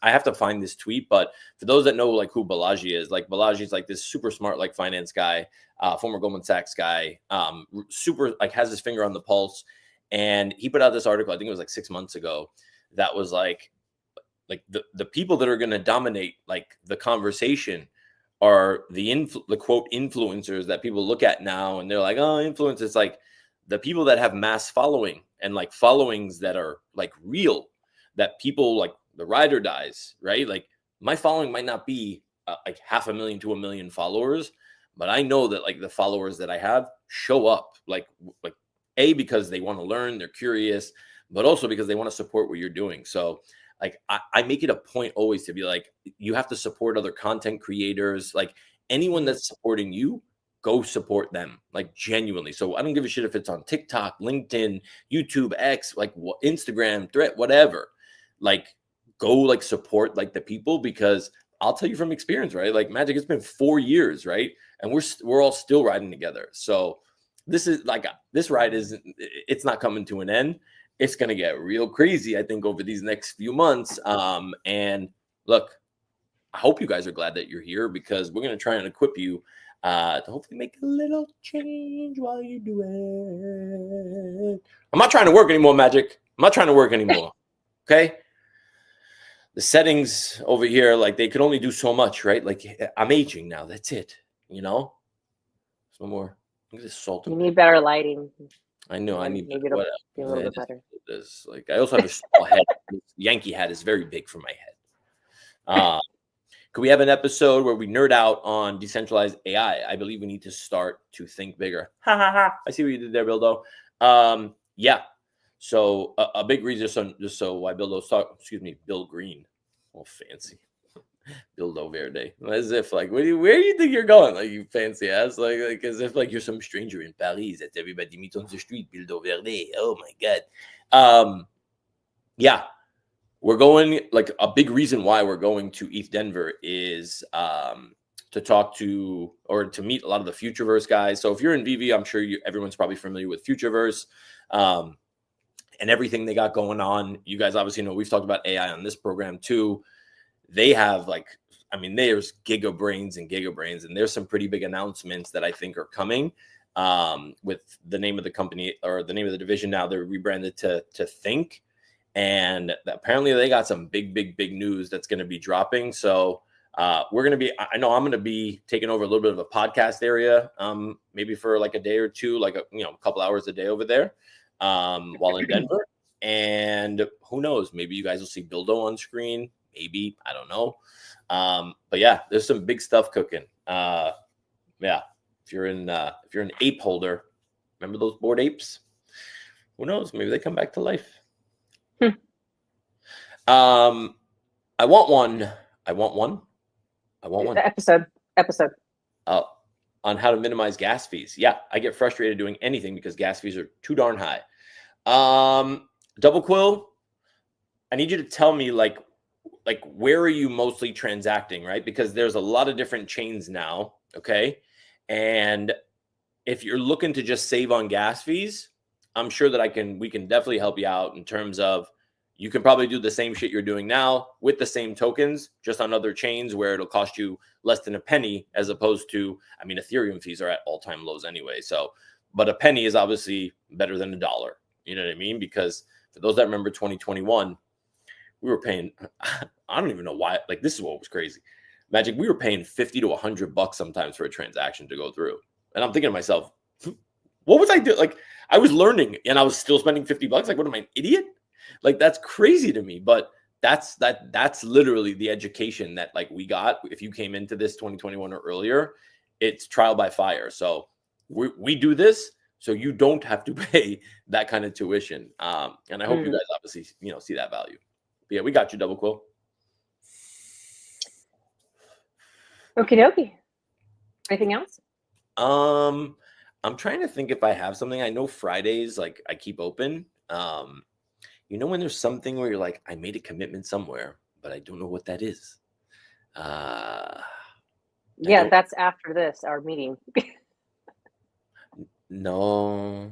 I have to find this tweet, but for those that know like who Balaji is, like Balaji is like this super smart like finance guy, former Goldman Sachs guy, super like has his finger on the pulse, and he put out this article, I think it was like 6 months ago, that was like the people that are going to dominate like the conversation are the quote influencers that people look at now, and they're like, oh, influence. It's like the people that have mass following and like followings that are like real, that people like the ride or dies, right? Like my following might not be like 500,000 to 1 million followers, but I know that like the followers that I have show up like because they want to learn, they're curious, but also because they want to support what you're doing. So like I make it a point always to be like, you have to support other content creators, like anyone that's supporting you, go support them, like genuinely. So I don't give a shit if it's on TikTok, LinkedIn, YouTube, X, like Instagram, Thread, whatever. Like go like support like the people, because I'll tell you from experience, right? Like Magic, it's been 4 years, right? And we're all still riding together. So this is like this ride it's not coming to an end. It's going to get real crazy, I think, over these next few months. And look, I hope you guys are glad that you're here, because we're going to try and equip you to hopefully make a little change while you do it. I'm not trying to work anymore, Magic. I'm not trying to work anymore. Okay. The settings over here, like they could only do so much, right? Like I'm aging now. That's it. No more. Look at this salt. You need better lighting. I know. I need maybe it'll be a little bit better. Like I also have a small head. This Yankee hat is very big for my head. Could we have an episode where we nerd out on decentralized AI? I believe we need to start to think bigger. Ha ha ha! I see what you did there, Bildo. Yeah. So a big reason, just so why Bildo's talk. Excuse me, Bill Green. Oh, fancy. Bildo Verde, as if like where do you think you're going, like you fancy ass, like as if like you're some stranger in Paris that everybody meets on the street. Bildo Verde, oh my god. Yeah, we're going, like a big reason why we're going to ETH Denver is to talk to or to meet a lot of the Futureverse guys. So if you're in VV, I'm sure everyone's probably familiar with Futureverse and everything they got going on. You guys obviously know we've talked about AI on this program too. They have there's gigabrains, and there's some pretty big announcements that I think are coming with the name of the company or the name of the division. Now they're rebranded to Think, and apparently they got some big news that's going to be dropping. So I know I'm going to be taking over a little bit of a podcast area, maybe for like a day or two, like a couple hours a day over there while in Denver. And who knows, maybe you guys will see Bildo on screen. Maybe, I don't know. But yeah, there's some big stuff cooking. Yeah. If you're an ape holder, remember those bored apes? Who knows? Maybe they come back to life. I want one. Episode. On how to minimize gas fees. Yeah, I get frustrated doing anything because gas fees are too darn high. Double Quill, I need you to tell me like like, where are you mostly transacting, right? Because there's a lot of different chains now, okay? And if you're looking to just save on gas fees, I'm sure that we can definitely help you out in terms of, you can probably do the same shit you're doing now with the same tokens, just on other chains where it'll cost you less than a penny, as opposed to, I mean, Ethereum fees are at all-time lows anyway. So, but a penny is obviously better than a dollar. You know what I mean? Because for those that remember 2021, we were paying, I don't even know why, like, this is what was crazy. Magic, we were paying 50 to $100 sometimes for a transaction to go through. And I'm thinking to myself, what was I doing? Like, I was learning and I was still spending $50. Like, what am I, an idiot? Like, that's crazy to me. But that's literally the education that, like, we got. If you came into this 2021 or earlier, it's trial by fire. So we do this so you don't have to pay that kind of tuition. And I hope you guys obviously, see that value. But yeah, we got you, Double Quill. Okie dokie. Anything else? I'm trying to think if I have something. I know Fridays, like, I keep open. When there's something where you're like, I made a commitment somewhere, but I don't know what that is. Yeah, that's after this, our meeting. No,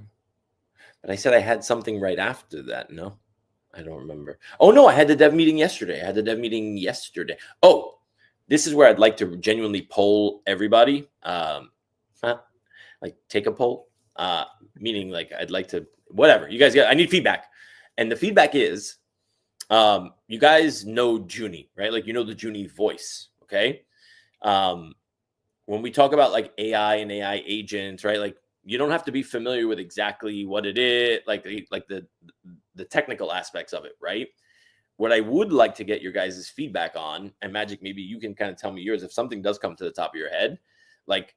but I said I had something right after that. No, I don't remember. Oh no, I had the dev meeting yesterday. Oh, this is where I'd like to genuinely poll everybody. Like, take a poll, meaning, like, I'd like to, whatever you guys get. I need feedback. And the feedback is, you guys know Junie, right? Like, the Junie voice. Okay. When we talk about, like, AI and AI agents, right? Like, you don't have to be familiar with exactly what it is, like the technical aspects of it, right? What I would like to get your guys' feedback on, and Magic, maybe you can kind of tell me yours, if something does come to the top of your head, like,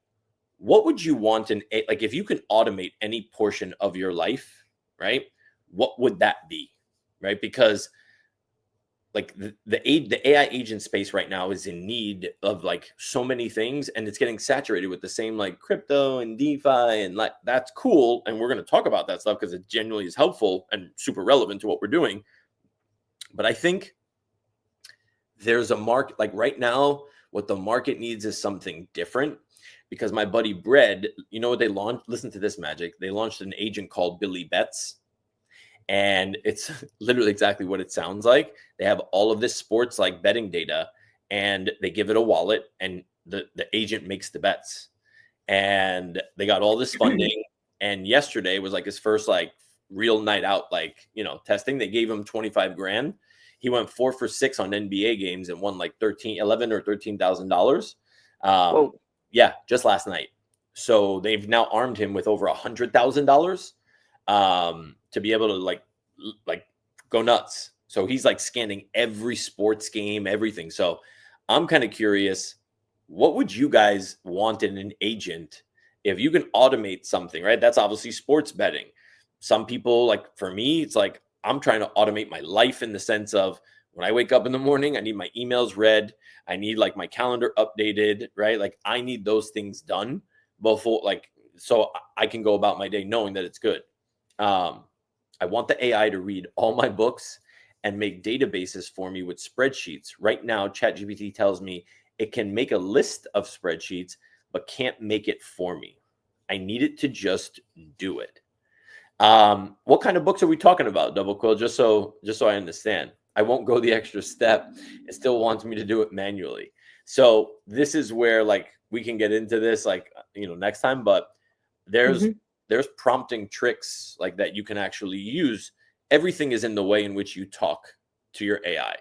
what would you want like, if you can automate any portion of your life, right? What would that be, right? Because, like, the AI agent space right now is in need of, like, so many things, and it's getting saturated with the same, like, crypto and DeFi, and, like, that's cool, and we're going to talk about that stuff because it genuinely is helpful and super relevant to what we're doing. But I think there's a market, like, right now, what the market needs is something different. Because my buddy Bread, what they launched? Listen to this, Magic. They launched an agent called Billy Bets. And it's literally exactly what it sounds like. They have all of this sports, like, betting data, and they give it a wallet, and the agent makes the bets. And they got all this funding. And yesterday was, like, his first, like, real night out, like, testing. They gave him 25 grand. He went 4 for 6 on NBA games and won, like, $11 or $13,000. Yeah, just last night. So they've now armed him with over $100,000 to be able to, like go nuts. So he's, like, scanning every sports game, everything. So I'm kind of curious, what would you guys want in an agent if you can automate something, right? That's obviously sports betting. Some people, like, for me, it's like, I'm trying to automate my life in the sense of, when I wake up in the morning, I need my emails read. I need, like, my calendar updated, right? Like, I need those things done before, like, so I can go about my day knowing that it's good. I want the AI to read all my books and make databases for me with spreadsheets. Right now, ChatGPT tells me it can make a list of spreadsheets, but can't make it for me. I need it to just do it. What kind of books are we talking about, Double Quill? Just so I understand. I won't go the extra step. It still wants me to do it manually. So this is where, like, we can get into this, like, next time. But there's prompting tricks, like, that you can actually use. Everything is in the way in which you talk to your AI,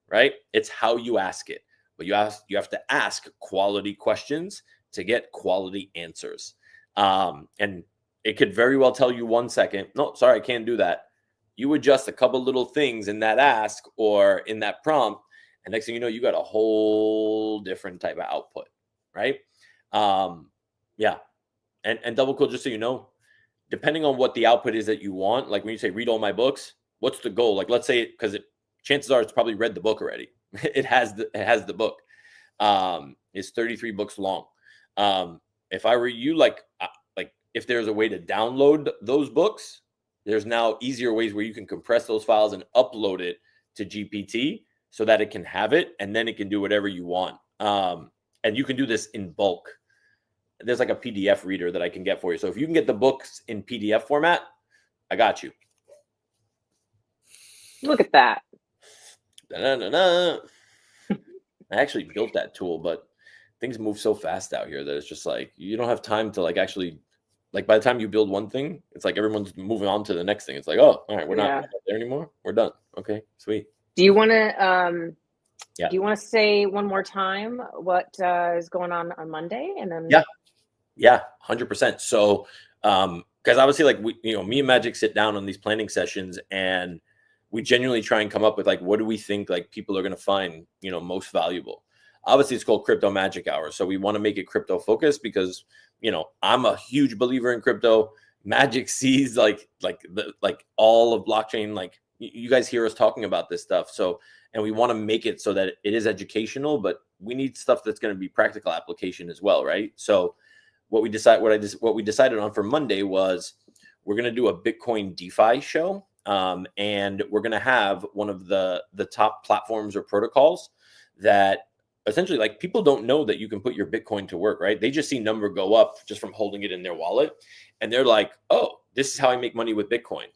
right? It's how you ask it. But you have to ask quality questions to get quality answers. And it could very well tell you 1 second, no, sorry, I can't do that. You adjust a couple little things in that ask or in that prompt, and next thing you know, you got a whole different type of output, right? Yeah. And Double Quill, just so you know, depending on what the output is that you want, like, when you say read all my books, what's the goal? Like, let's say, because chances are it's probably read the book already. It has the book. It's 33 books long. If I were you, like, if there's a way to download those books, there's now easier ways where you can compress those files and upload it to GPT so that it can have it, and then it can do whatever you want. And you can do this in bulk. There's like a PDF reader that I can get for you. So if you can get the books in PDF format, I got you. Look at that. Da-da-da-da. I actually built that tool, but things move so fast out here that it's just like you don't have time to like actually, like by the time you build one thing, it's like everyone's moving on to the next thing. It's like, oh, all right, we're not there anymore. We're done. Okay, sweet. Do you want to do you want to say one more time what is going on Monday, and then yeah 100%. So because obviously like me and Magic sit down on these planning sessions, and we genuinely try and come up with like what do we think like people are going to find most valuable. Obviously it's called Crypto Magic Hour, so we want to make it crypto focused because I'm a huge believer in crypto. Magic sees like all of blockchain. Like you guys hear us talking about this stuff, so and we want to make it so that it is educational, but we need stuff that's going to be practical application as well, right? So what we decided on for Monday was we're going to do a Bitcoin DeFi show, and we're going to have one of the top platforms or protocols that essentially like people don't know that you can put your Bitcoin to work, right? They just see number go up just from holding it in their wallet, and they're like, oh, this is how I make money with Bitcoin.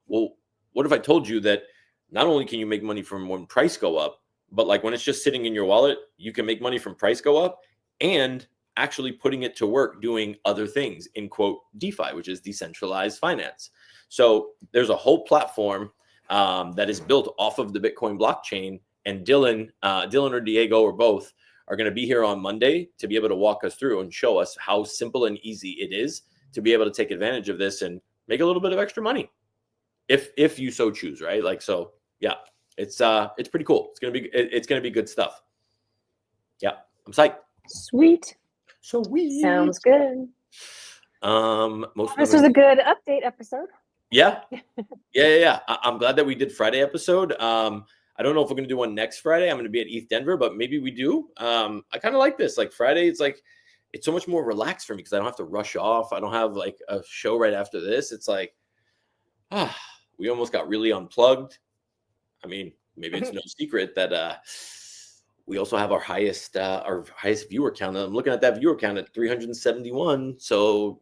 Well, what if I told you that not only can you make money from when price go up, but like when it's just sitting in your wallet, you can make money from price go up and actually putting it to work doing other things in quote DeFi, which is decentralized finance. So there's a whole platform that is built off of the Bitcoin blockchain, and Dylan or Diego or both are going to be here on Monday to be able to walk us through and show us how simple and easy it is to be able to take advantage of this and make a little bit of extra money if you so choose, right? Like, so yeah, it's pretty cool. It's gonna be good stuff. Yeah, I'm psyched. Sweet. Sweet. Sounds good. This was a good update episode. Yeah. I'm glad that we did Friday episode. I don't know if we're gonna do one next Friday. I'm gonna be at ETH Denver, but maybe we do. I kind of like this. Like Friday, it's so much more relaxed for me because I don't have to rush off. I don't have like a show right after this. It's like, we almost got really unplugged. I mean, maybe it's no secret that we also have our highest viewer count. I'm looking at that viewer count at 371. So,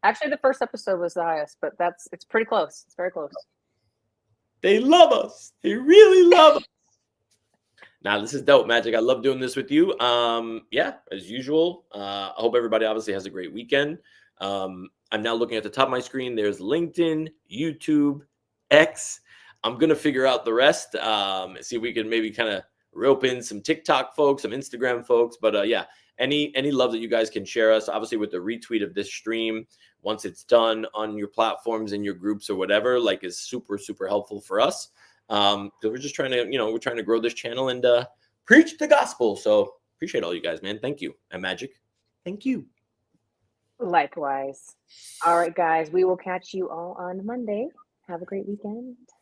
Actually, the first episode was the highest, but it's pretty close. It's very close. They love us. They really love us. Now, this is dope, Magic. I love doing this with you. Yeah, as usual. I hope everybody obviously has a great weekend. I'm now looking at the top of my screen. There's LinkedIn, YouTube, X. I'm going to figure out the rest. See if we can maybe kind of rope in some TikTok folks, some Instagram folks. But yeah, any love that you guys can share us, obviously with the retweet of this stream, once it's done on your platforms and your groups or whatever, like is super, super helpful for us. Because we're just trying to, we're trying to grow this channel and preach the gospel. So appreciate all you guys, man. Thank you. And Magic, thank you. Likewise. All right, guys, we will catch you all on Monday. Have a great weekend.